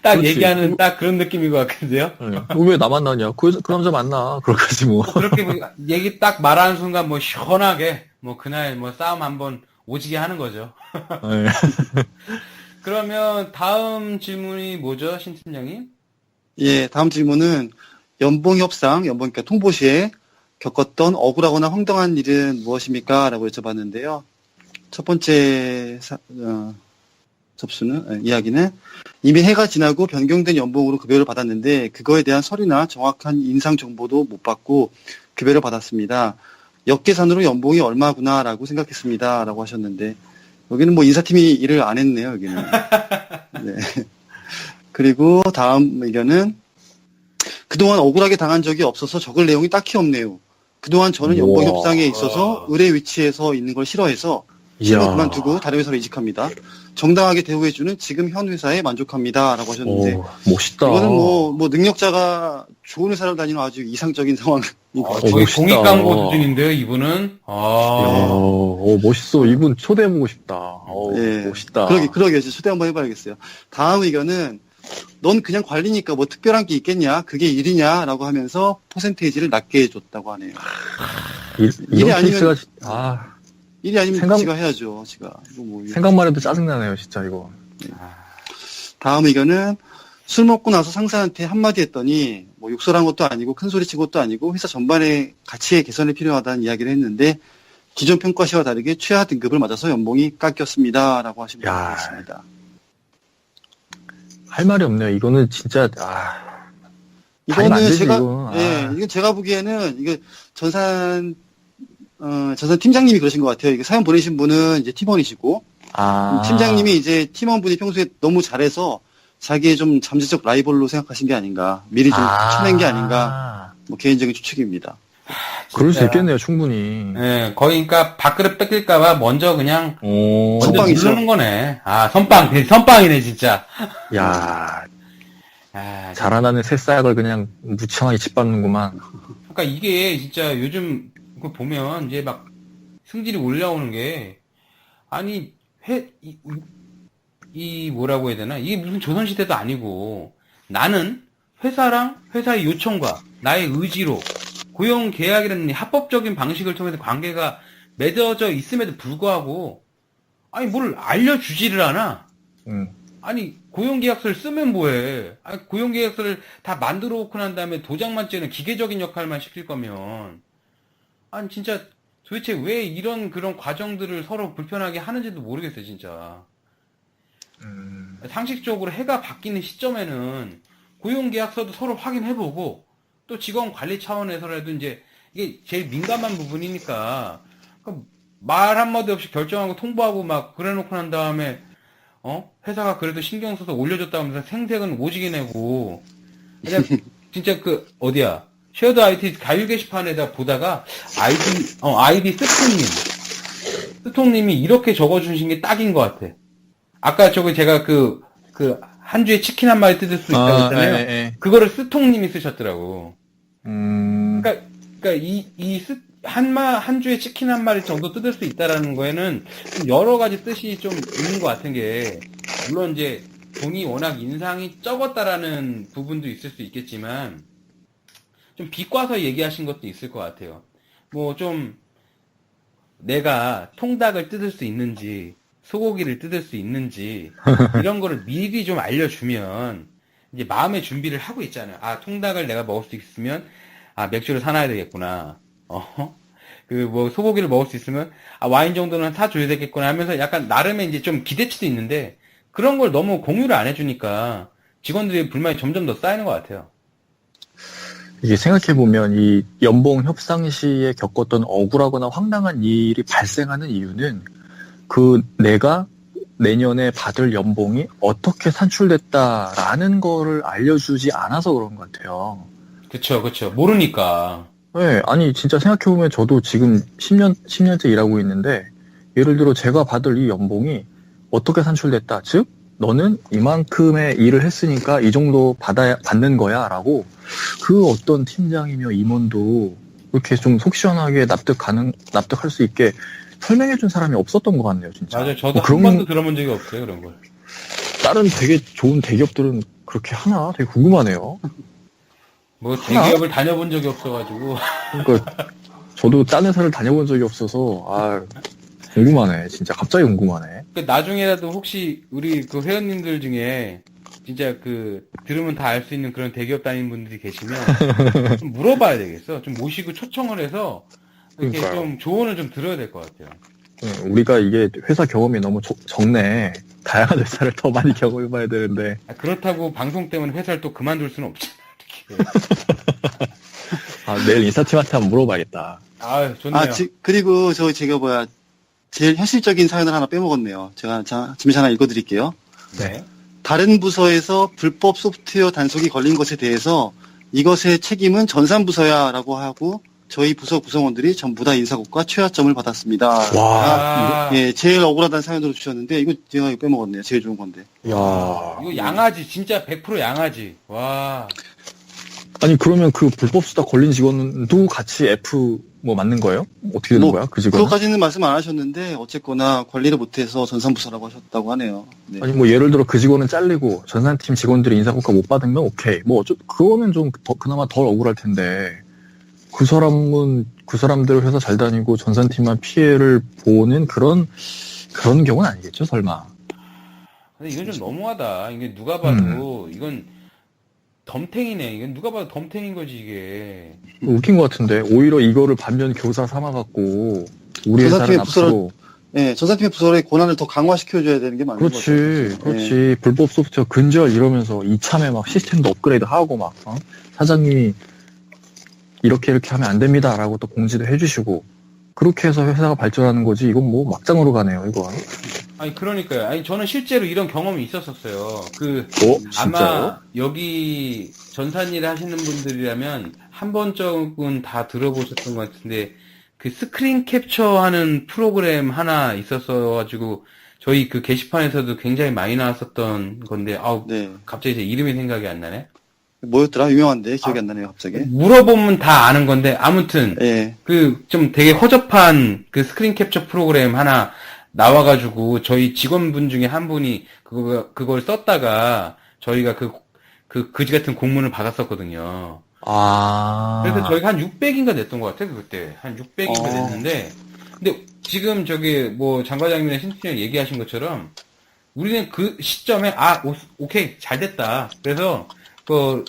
딱 그렇지. 얘기하는 딱 그런 느낌인 것 같은데요. 왜 나 만나냐? 그 남자 만나. 그럴까지 뭐. 그렇게 뭐 얘기 딱 말하는 순간 뭐 시원하게 뭐 그날 뭐 싸움 한번 오지게 하는 거죠. 네. 그러면 다음 질문이 뭐죠, 신 팀장님? 예, 다음 질문은 연봉 협상, 그러니까 통보 시에 겪었던 억울하거나 황당한 일은 무엇입니까? 라고 여쭤봤는데요. 첫 번째 이야기는 이미 해가 지나고 변경된 연봉으로 급여를 받았는데 그거에 대한 서류나 정확한 인상 정보도 못 받고 급여를 받았습니다. 역계산으로 연봉이 얼마구나라고 생각했습니다. 라고 하셨는데 여기는 뭐 인사팀이 일을 안 했네요. 여기는. 네. 그리고 다음 의견은 그동안 억울하게 당한 적이 없어서 적을 내용이 딱히 없네요. 그동안 저는 연봉 협상에 있어서 의뢰 위치에서 있는 걸 싫어해서 실무 이야. 그만두고 다른 회사로 이직합니다. 정당하게 대우해주는 지금 현 회사에 만족합니다. 라고 하셨는데 오, 멋있다. 이거는 뭐 능력자가 좋은 회사를 다니는 아주 이상적인 상황인 것 같아요. 거의 멋있다. 공익광고 수준인데요, 이분은. 멋있어. 이분 초대해보고 싶다. 예. 멋있다. 그러게 초대 한번 해봐야겠어요. 다음 의견은 넌 그냥 관리니까 뭐 특별한 게 있겠냐? 그게 일이냐? 라고 하면서 퍼센테이지를 낮게 해줬다고 하네요. 일이 이런 아니면- 케이스가 일이 아니면 생각- 지가 해야죠. 지가. 이거 뭐 생각만 해도 짜증나네요, 진짜 이거. 다음 의견은 술 먹고 나서 상사한테 한마디 했더니 뭐 욕설한 것도 아니고 큰 소리 친 것도 아니고 회사 전반의 가치의 개선이 필요하다는 이야기를 했는데 기존 평가 시와 다르게 최하 등급을 맞아서 연봉이 깎였습니다. 라고 하시면 야. 되겠습니다. 할 말이 없네요. 이거는 진짜 가리면 안 이거는 되지, 제가, 이거. 이건 제가 보기에는 이거 전산 팀장님이 그러신 것 같아요. 이게 사연 보내신 분은 이제 팀원이시고 팀장님이 이제 팀원분이 평소에 너무 잘해서 자기의 좀 잠재적 라이벌로 생각하신 게 아닌가. 미리 좀 쳐낸 게 아닌가. 뭐 개인적인 추측입니다. 그럴 수 진짜. 있겠네요, 충분히. 예, 거의 그러니까 밥그릇 뺏길까봐 먼저 그냥 오, 먼저 선빵이죠. 누르는 거네. 선빵이네 진짜. 야, 아, 자라나는 새싹을 그냥 무청하게 짓밟는구만. 그러니까 이게 진짜 요즘 그 보면 이제 막 승질이 올라오는 게 아니 이 뭐라고 해야 되나? 이게 무슨 조선시대도 아니고 나는 회사랑 회사의 요청과 나의 의지로 고용 계약이라는 합법적인 방식을 통해서 관계가 맺어져 있음에도 불구하고 아니 뭘 알려주지를 않아. 아니 고용계약서를 쓰면 뭐해? 아니, 고용계약서를 다 만들어 놓고 난 다음에 도장만 찍는 기계적인 역할만 시킬 거면 아니 진짜 도대체 왜 이런 그런 과정들을 서로 불편하게 하는지도 모르겠어요 진짜. 상식적으로 해가 바뀌는 시점에는 고용계약서도 서로 확인해보고 또 직원 관리 차원에서라도 이제 이게 제일 민감한 부분이니까 말 한마디 없이 결정하고 통보하고 막 그래놓고 난 다음에 회사가 그래도 신경 써서 올려줬다 하면서 생색은 오지게 내고 그냥 진짜 어디야 쉐어드 IT 자유 게시판에다 보다가 아이디 스통님이 이렇게 적어주신 게 딱인 것 같아. 아까 제가 한 주에 치킨 한 마리 뜯을 수 있다고 했잖아요. 그거를 스통님이 쓰셨더라고. 그러니까 한 주에 치킨 한 마리 정도 뜯을 수 있다라는 거에는 좀 여러 가지 뜻이 좀 있는 것 같은 게, 물론 이제 돈이 워낙 인상이 적었다라는 부분도 있을 수 있겠지만, 좀 비꼬아서 얘기하신 것도 있을 것 같아요. 뭐 좀, 내가 통닭을 뜯을 수 있는지, 소고기를 뜯을 수 있는지, 이런 거를 미리 좀 알려주면, 이제 마음의 준비를 하고 있잖아요. 아, 통닭을 내가 먹을 수 있으면, 맥주를 사놔야 되겠구나. 소고기를 먹을 수 있으면, 와인 정도는 사줘야 되겠구나 하면서 약간 나름의 이제 좀 기대치도 있는데, 그런 걸 너무 공유를 안 해주니까, 직원들의 불만이 점점 더 쌓이는 것 같아요. 이게 생각해보면 이 연봉 협상 시에 겪었던 억울하거나 황당한 일이 발생하는 이유는 내가 내년에 받을 연봉이 어떻게 산출됐다라는 거를 알려주지 않아서 그런 것 같아요. 그쵸. 모르니까. 네, 아니, 진짜 생각해보면 저도 지금 10년째 일하고 있는데, 예를 들어 제가 받을 이 연봉이 어떻게 산출됐다. 즉, 너는 이만큼의 일을 했으니까 이 정도 받는 거야. 라고 그 어떤 팀장이며 임원도 이렇게 좀 속 시원하게 납득할 수 있게 설명해준 사람이 없었던 것 같네요, 진짜. 맞아요. 저도 뭐 한 그런 번도 들어본 적이 없어요, 그런 걸. 다른 되게 좋은 대기업들은 그렇게 하나? 되게 궁금하네요. 뭐 대기업을 다녀본 적이 없어가지고. 그러니까 저도 딴 회사를 다녀본 적이 없어서 궁금하네. 진짜 갑자기 궁금하네. 그 나중에라도 혹시 우리 그 회원님들 중에 진짜 그 들으면 다 알 수 있는 그런 대기업 다니는 분들이 계시면 좀 물어봐야 되겠어. 좀 모시고 초청을 해서 이렇게 그러니까요. 좀 조언을 좀 들어야 될 것 같아요. 우리가 이게 회사 경험이 너무 적네. 다양한 회사를 더 많이 경험해봐야 되는데. 그렇다고 방송 때문에 회사를 또 그만둘 수는 없잖아. 이렇게. 내일 인사팀한테 한번 물어봐야겠다. 좋네요. 그리고 제가 제일 현실적인 사연을 하나 빼먹었네요. 제가 잠시 하나 읽어드릴게요. 네. 다른 부서에서 불법 소프트웨어 단속이 걸린 것에 대해서 이것의 책임은 전산부서야라고 하고 저희 부서 구성원들이 전부 다 인사고과 최하점을 받았습니다. 와, 예, 제일 억울하다는 사연으로 주셨는데 이거 제가 빼먹었네요. 제일 좋은 건데. 이거 양아지, 진짜 100% 양아지. 와. 아니 그러면 그 불법 수사 걸린 직원도 같이 F 맞는 거예요? 어떻게 되는 거야? 그 직원은? 그것까지는 말씀 안 하셨는데 어쨌거나 관리를 못해서 전산부서라고 하셨다고 하네요. 네. 아니 예를 들어 그 직원은 잘리고 전산팀 직원들이 인사고과 못 받으면 오케이. 그거는 좀 그나마 덜 억울할 텐데 그 사람들 회사 잘 다니고 전산팀만 피해를 보는 그런 경우는 아니겠죠, 설마. 근데 이건 좀 너무하다. 이게 누가 봐도 이건 덤탱이네. 이건 누가 봐도 덤탱인 거지, 이게. 웃긴 것 같은데 오히려 이거를 반면 교사 삼아갖고 우리 회사는 앞으로 전산팀의 부서의 권한을 더 강화시켜줘야 되는 게 맞는 거죠. 그렇지. 불법 소프트웨어 근절 이러면서 이참에 막 시스템도 업그레이드하고 사장님이 이렇게 하면 안 됩니다라고 또 공지도 해주시고 그렇게 해서 회사가 발전하는 거지. 이건 막장으로 가네요, 이건. 아니, 그러니까요. 아니, 저는 실제로 이런 경험이 있었었어요. 진짜요? 아마 여기 전산일 하시는 분들이라면 한 번쯤은 다 들어보셨던 것 같은데, 그 스크린 캡처하는 프로그램 하나 있었어가지고, 저희 그 게시판에서도 굉장히 많이 나왔었던 건데, 네. 갑자기 제 이름이 생각이 안 나네? 뭐였더라? 유명한데 기억이 안 나네요, 갑자기. 물어보면 다 아는 건데, 아무튼, 예. 좀 되게 허접한 그 스크린 캡처 프로그램 하나 나와가지고, 저희 직원분 중에 한 분이 그걸 썼다가, 저희가 그지 같은 공문을 받았었거든요. 그래서 저희가 한 600인가 냈던 것 같아요, 그때. 한 600인가 냈는데, 근데 지금 장 과장님이나 신팀장이 얘기하신 것처럼, 우리는 그 시점에, 오케이, 잘 됐다. 그래서,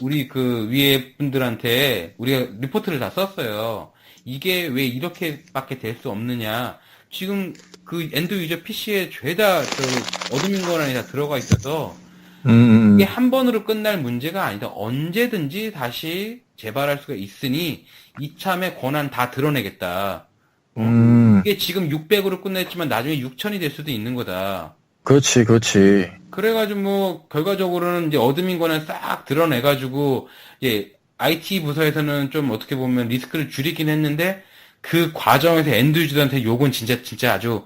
우리 위에 분들한테 우리가 리포트를 다 썼어요. 이게 왜 이렇게밖에 될 수 없느냐. 지금 그 엔드 유저 PC에 죄다 어드민 권한이 다 들어가 있어서 이게 한 번으로 끝날 문제가 아니다. 언제든지 다시 재발할 수가 있으니 이참에 권한 다 드러내겠다. 이게 지금 600으로 끝냈지만 나중에 6000이 될 수도 있는 거다. 그렇지. 그래가지고 결과적으로는 이제 어드민 권한 싹 드러내가지고 IT 부서에서는 좀 어떻게 보면 리스크를 줄이긴 했는데 그 과정에서 엔드 유저들한테 욕은 진짜 아주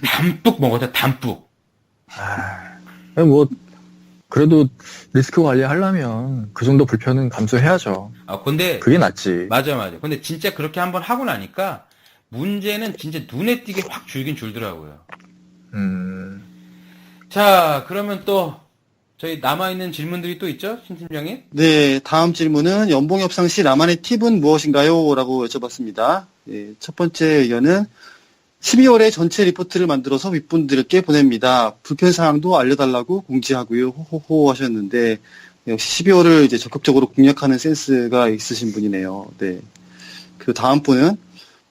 담뿍 먹었다, 담뿍. 그래도 리스크 관리하려면 그 정도 불편은 감수해야죠. 근데 그게 낫지. 맞아. 근데 진짜 그렇게 한번 하고 나니까 문제는 진짜 눈에 띄게 확 줄긴 줄더라고요. 자, 그러면 또 저희 남아있는 질문들이 또 있죠? 신 팀장님? 네, 다음 질문은 연봉 협상 시 나만의 팁은 무엇인가요? 라고 여쭤봤습니다. 네, 첫 번째 의견은 12월에 전체 리포트를 만들어서 윗분들께 보냅니다. 불편사항도 알려달라고 공지하고요. 호호호 하셨는데, 역시 12월을 이제 적극적으로 공략하는 센스가 있으신 분이네요. 네. 그 다음 분은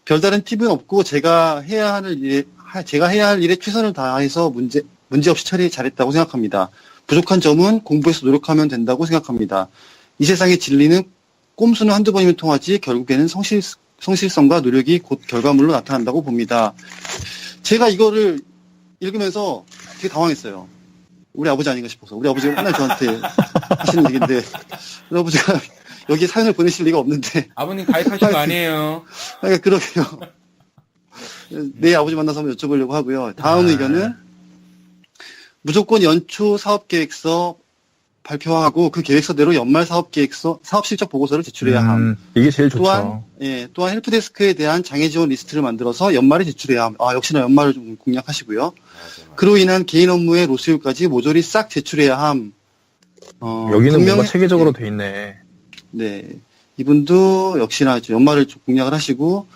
별다른 팁은 없고 제가 해야 할 일에 최선을 다해서 문제 없이 처리 잘했다고 생각합니다. 부족한 점은 공부해서 노력하면 된다고 생각합니다. 이 세상의 진리는 꼼수는 한두 번이면 통하지 결국에는 성실성과 노력이 곧 결과물로 나타난다고 봅니다. 제가 이거를 읽으면서 되게 당황했어요. 우리 아버지 아닌가 싶어서. 우리 아버지가 맨날 저한테 하시는 얘기인데 우리 아버지가 여기에 사연을 보내실 리가 없는데 아버님 가입하신 거 아니에요. 그러게요. 내 아버지 만나서 한번 여쭤보려고 하고요. 다음 의견은 무조건 연초 사업계획서 발표하고 그 계획서대로 연말 사업 실적 보고서를 제출해야 함. 이게 제일 좋죠. 또한 헬프데스크에 대한 장애 지원 리스트를 만들어서 연말에 제출해야 함. 역시나 연말을 좀 공략하시고요. 맞아. 그로 인한 개인 업무의 로스율까지 모조리 싹 제출해야 함. 여기는 뭔가 체계적으로 돼 있네. 네. 이분도 역시나 연말을 좀 공략을 하시고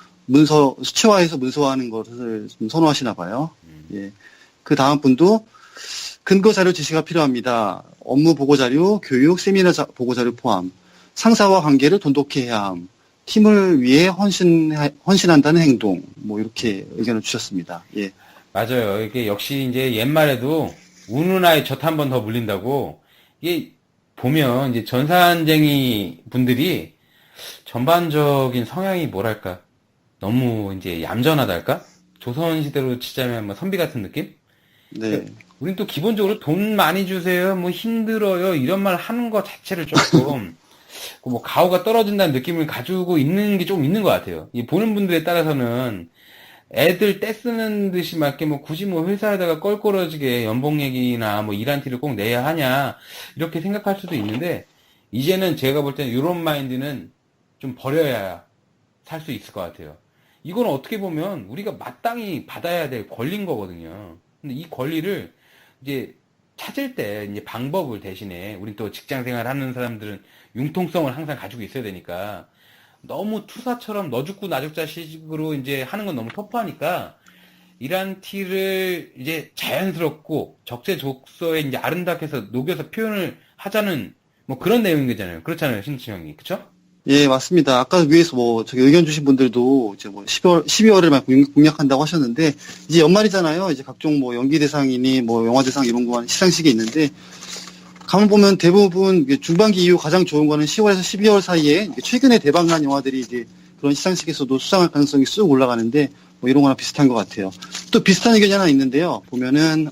수치화해서 문서화하는 것을 좀 선호하시나 봐요. 예. 그 다음 분도 근거 자료 제시가 필요합니다. 업무 보고 자료, 교육, 세미나 보고 자료 포함. 상사와 관계를 돈독히 해야 함. 팀을 위해 헌신한다는 행동. 뭐 이렇게 의견을 주셨습니다. 예. 맞아요. 이게 역시 이제 옛말에도 우는 아이 젖 한 번 더 물린다고, 이게 보면 이제 전산쟁이 분들이 전반적인 성향이 뭐랄까, 너무 이제 얌전하달까? 조선시대로 치자면 뭐 선비 같은 느낌? 네. 우린 또 기본적으로 돈 많이 주세요, 뭐 힘들어요, 이런 말 하는 것 자체를 조금, 뭐 가오가 떨어진다는 느낌을 가지고 있는 게 좀 있는 것 같아요. 이 보는 분들에 따라서는 애들 떼쓰는 듯이 막 이렇게 뭐 굳이 뭐 회사에다가 껄끄러지게 연봉 얘기나 뭐 일한 티를 꼭 내야 하냐, 이렇게 생각할 수도 있는데, 이제는 제가 볼 때는 이런 마인드는 좀 버려야 살 수 있을 것 같아요. 이건 어떻게 보면 우리가 마땅히 받아야 될 권리인 거거든요. 근데 이 권리를 이제 찾을 때 이제 방법을 대신에, 우리 또 직장 생활 하는 사람들은 융통성을 항상 가지고 있어야 되니까, 너무 투사처럼 너 죽고 나 죽자 식으로 이제 하는 건 너무 터프하니까, 이란 티를 이제 자연스럽고 적재적소에 이제 아름답게 해서 녹여서 표현을 하자는 뭐 그런 내용인 거잖아요. 그렇잖아요, 신치 형이. 그쵸? 예, 맞습니다. 아까 위에서 저기 의견 주신 분들도 이제 12월을 막 공략한다고 하셨는데, 이제 연말이잖아요. 이제 각종 뭐 연기 대상이니 뭐 영화 대상 이런 거 시상식이 있는데, 가만 보면 대부분 중반기 이후 가장 좋은 거는 10월에서 12월 사이에 최근에 대박난 영화들이 이제 그런 시상식에서도 수상할 가능성이 쑥 올라가는데, 뭐 이런 거랑 비슷한 것 같아요. 또 비슷한 의견이 하나 있는데요. 보면은,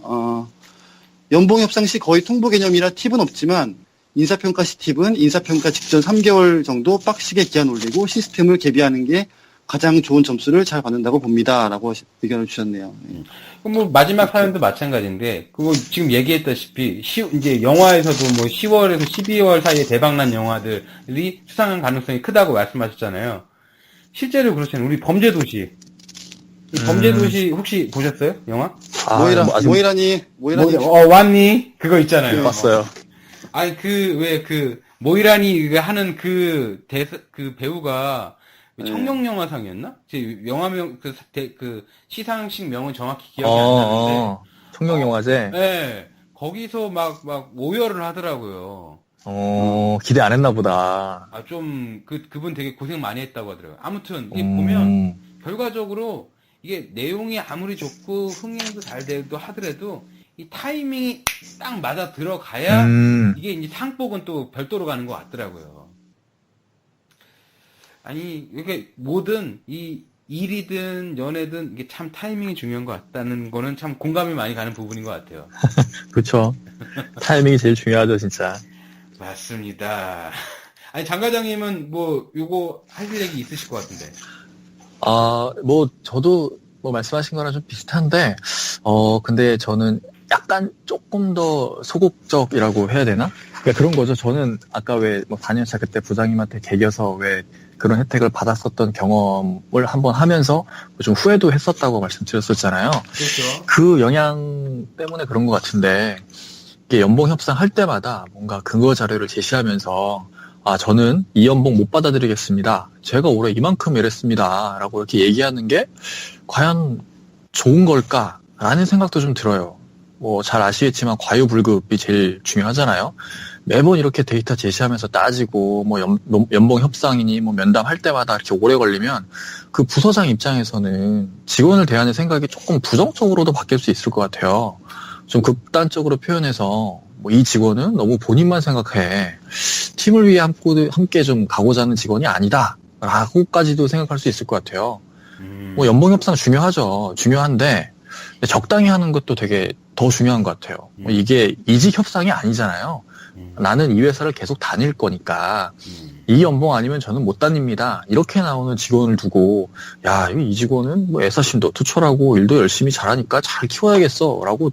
연봉 협상 시 거의 통보 개념이라 팁은 없지만, 인사평가 시 팁은 인사평가 직전 3개월 정도 빡시게 기한 올리고 시스템을 개비하는 게 가장 좋은 점수를 잘 받는다고 봅니다. 라고 의견을 주셨네요. 그럼 뭐 마지막 사연도 마찬가지인데, 그거 지금 얘기했다시피 이제 영화에서도 뭐 10월에서 12월 사이에 대박난 영화들이 수상한 가능성이 크다고 말씀하셨잖아요. 실제로 그렇잖아요. 우리 범죄도시. 범죄도시 혹시 보셨어요? 영화? 모이라니. 왔니? 그거 있잖아요. 네, 봤어요. 아니, 모이라니 하는 그 배우가 청룡영화상이었나? 제 영화명, 시상식 명은 정확히 기억이 안 나는데. 청룡영화제? 네. 거기서 막 오열을 하더라고요. 기대 안 했나 보다. 그분 되게 고생 많이 했다고 하더라고요. 아무튼, 이게 보면, 결과적으로, 이게 내용이 아무리 좋고, 흥행도 잘 되도 하더라도, 이 타이밍이 딱 맞아 들어가야, 이게 이제 상복은 또 별도로 가는 것 같더라고요. 아니, 이게 뭐든, 이 일이든 연애든 이게 참 타이밍이 중요한 것 같다는 거는 참 공감이 많이 가는 부분인 것 같아요. 그렇죠. 타이밍이 제일 중요하죠, 진짜. 맞습니다. 아니, 장 과장님은 뭐 요거 하실 얘기 있으실 것 같은데. 저도 말씀하신 거랑 좀 비슷한데, 근데 저는 약간 조금 더 소극적이라고 해야 되나? 그러니까 그런 거죠. 저는 아까 4년차 그때 부장님한테 개겨서 그런 혜택을 받았었던 경험을 한번 하면서 좀 후회도 했었다고 말씀드렸었잖아요. 그렇죠. 그 영향 때문에 그런 것 같은데, 이게 연봉 협상할 때마다 뭔가 근거 자료를 제시하면서, 저는 이 연봉 못 받아들이겠습니다. 제가 올해 이만큼 일했습니다. 라고 이렇게 얘기하는 게 과연 좋은 걸까라는 생각도 좀 들어요. 잘 아시겠지만 과유불급이 제일 중요하잖아요. 매번 이렇게 데이터 제시하면서 따지고, 연봉 협상이니, 면담할 때마다 이렇게 오래 걸리면 그 부서장 입장에서는 직원을 대하는 생각이 조금 부정적으로도 바뀔 수 있을 것 같아요. 좀 극단적으로 표현해서, 이 직원은 너무 본인만 생각해. 팀을 위해 함께 좀 가고자 하는 직원이 아니다. 라고까지도 생각할 수 있을 것 같아요. 연봉 협상 중요하죠. 중요한데, 적당히 하는 것도 되게 더 중요한 것 같아요. 이게 이직 협상이 아니잖아요. 나는 이 회사를 계속 다닐 거니까 이 연봉 아니면 저는 못 다닙니다. 이렇게 나오는 직원을 두고 이 직원은 애사심도 투철하고 일도 열심히 잘하니까 잘 키워야겠어 라고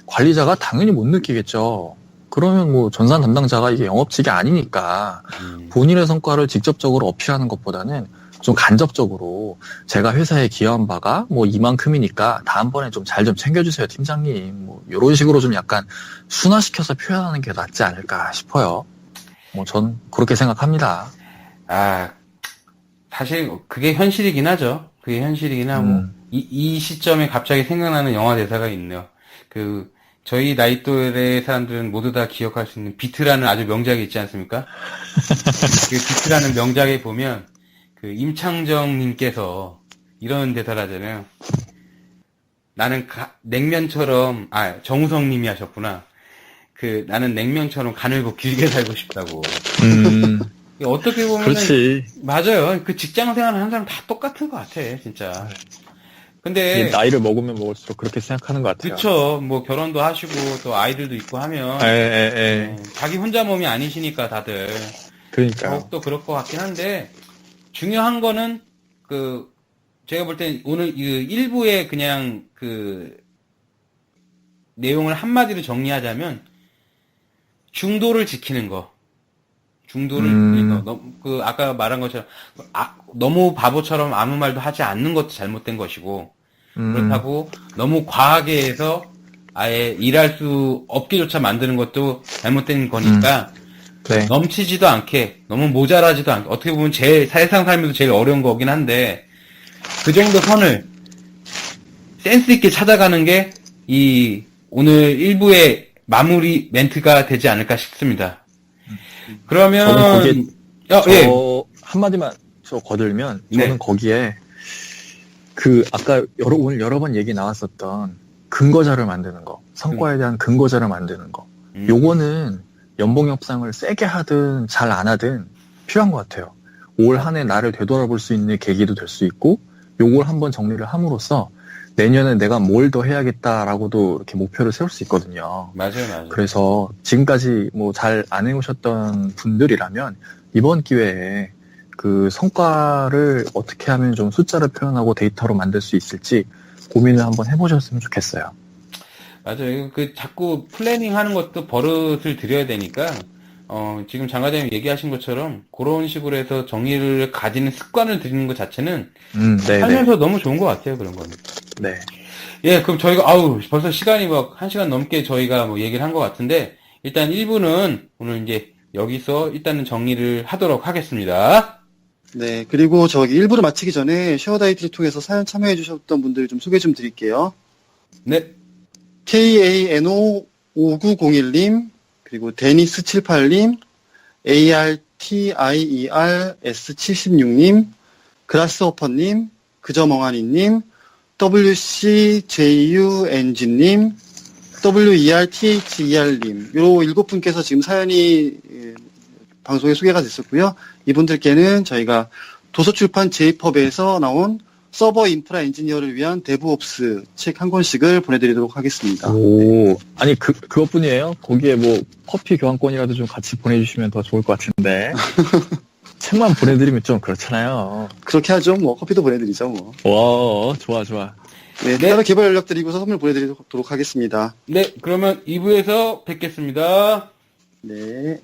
관리자가 당연히 못 느끼겠죠. 그러면 뭐 전산 담당자가 이게 영업직이 아니니까 본인의 성과를 직접적으로 어필하는 것보다는 좀 간접적으로 제가 회사에 기여한 바가 뭐 이만큼이니까 다음번에 좀 잘 좀 챙겨주세요, 팀장님. 뭐 이런 식으로 좀 약간 순화시켜서 표현하는 게 낫지 않을까 싶어요. 뭐 전 그렇게 생각합니다. 아, 사실 그게 현실이긴 하죠. 그게 현실이긴 하고 이 시점에 갑자기 생각나는 영화 대사가 있네요. 저희 나이 또래 사람들은 모두 다 기억할 수 있는 비트라는 아주 명작이 있지 않습니까? 그 비트라는 명작에 보면 임창정님께서 이런 대사를 하잖아요. 나는 냉면처럼, 정우성님이 하셨구나. 나는 냉면처럼 가늘고 길게 살고 싶다고. 어떻게 보면 그렇지. 맞아요. 그 직장 생활 하는 사람 다 똑같은 것 같아, 진짜. 근데 나이를 먹으면 먹을수록 그렇게 생각하는 것 같아요. 그쵸. 뭐 결혼도 하시고 또 아이들도 있고 하면 자기 혼자 몸이 아니시니까 다들 그러니까요. 더욱더 그럴 것 같긴 한데 중요한 거는 제가 볼 땐 오늘 이 1부에 그냥 내용을 한마디로 정리하자면 중도를 지키는 거. 중도를 지키는 거. 아까 말한 것처럼 너무 바보처럼 아무 말도 하지 않는 것도 잘못된 것이고 그렇다고 너무 과하게 해서 아예 일할 수 없게조차 만드는 것도 잘못된 거니까 네. 넘치지도 않게 너무 모자라지도 않게 어떻게 보면 제일 세상 살면서 제일 어려운 거긴 한데 그 정도 선을 센스 있게 찾아가는 게 오늘 1부의 마무리 멘트가 되지 않을까 싶습니다. 그러면 저는 거기에 예. 한마디만 거들면 네. 저는 거기에 아까 오늘 여러 번 얘기 나왔었던 근거자를 만드는 거, 성과에 대한 근거자를 만드는 거. 요거는 연봉 협상을 세게 하든 잘 안 하든 필요한 것 같아요. 올 한 해 나를 되돌아볼 수 있는 계기도 될 수 있고 요걸 한번 정리를 함으로써 내년에 내가 뭘 더 해야겠다라고도 이렇게 목표를 세울 수 있거든요. 맞아요. 그래서 지금까지 뭐 잘 안 해오셨던 분들이라면 이번 기회에 그 성과를 어떻게 하면 좀 숫자를 표현하고 데이터로 만들 수 있을지 고민을 한번 해보셨으면 좋겠어요. 맞아요. 자꾸 플래닝 하는 것도 버릇을 들여야 되니까, 지금 장 과장님 얘기하신 것처럼 그런 식으로 해서 정의를 가지는 습관을 들이는 것 자체는 살면서 너무 좋은 것 같아요, 그런 거는. 네. 예, 그럼 저희가, 벌써 시간이 1시간 넘게 저희가 얘기를 한 것 같은데, 일단 1부는 오늘 이제 여기서 일단은 정리를 하도록 하겠습니다. 네, 그리고 저기 1부를 마치기 전에 쉐어다이트를 통해서 사연 참여해 주셨던 분들 좀 소개 좀 드릴게요. 네. KANO5901님, 그리고 데니스78님, ARTIERS76님, 그라스호퍼님, 그저멍하니님, WCJUNG님, WERTHER님, 요 7분께서 지금 사연이 방송에 소개가 됐었고요. 이분들께는 저희가 도서출판 Jpub에서 나온 서버 인프라 엔지니어를 위한 데브옵스 책 한 권씩을 보내드리도록 하겠습니다. 오, 아니 그것뿐이에요? 거기에 뭐 커피 교환권이라도 좀 같이 보내주시면 더 좋을 것 같은데. 책만 보내드리면 좀 그렇잖아요. 그렇게 하죠. 뭐 커피도 보내드리죠. 뭐. 와, 좋아. 네, 따로 개발 연락 드리고서 선물 보내드리도록 하겠습니다. 네, 그러면 2부에서 뵙겠습니다. 네.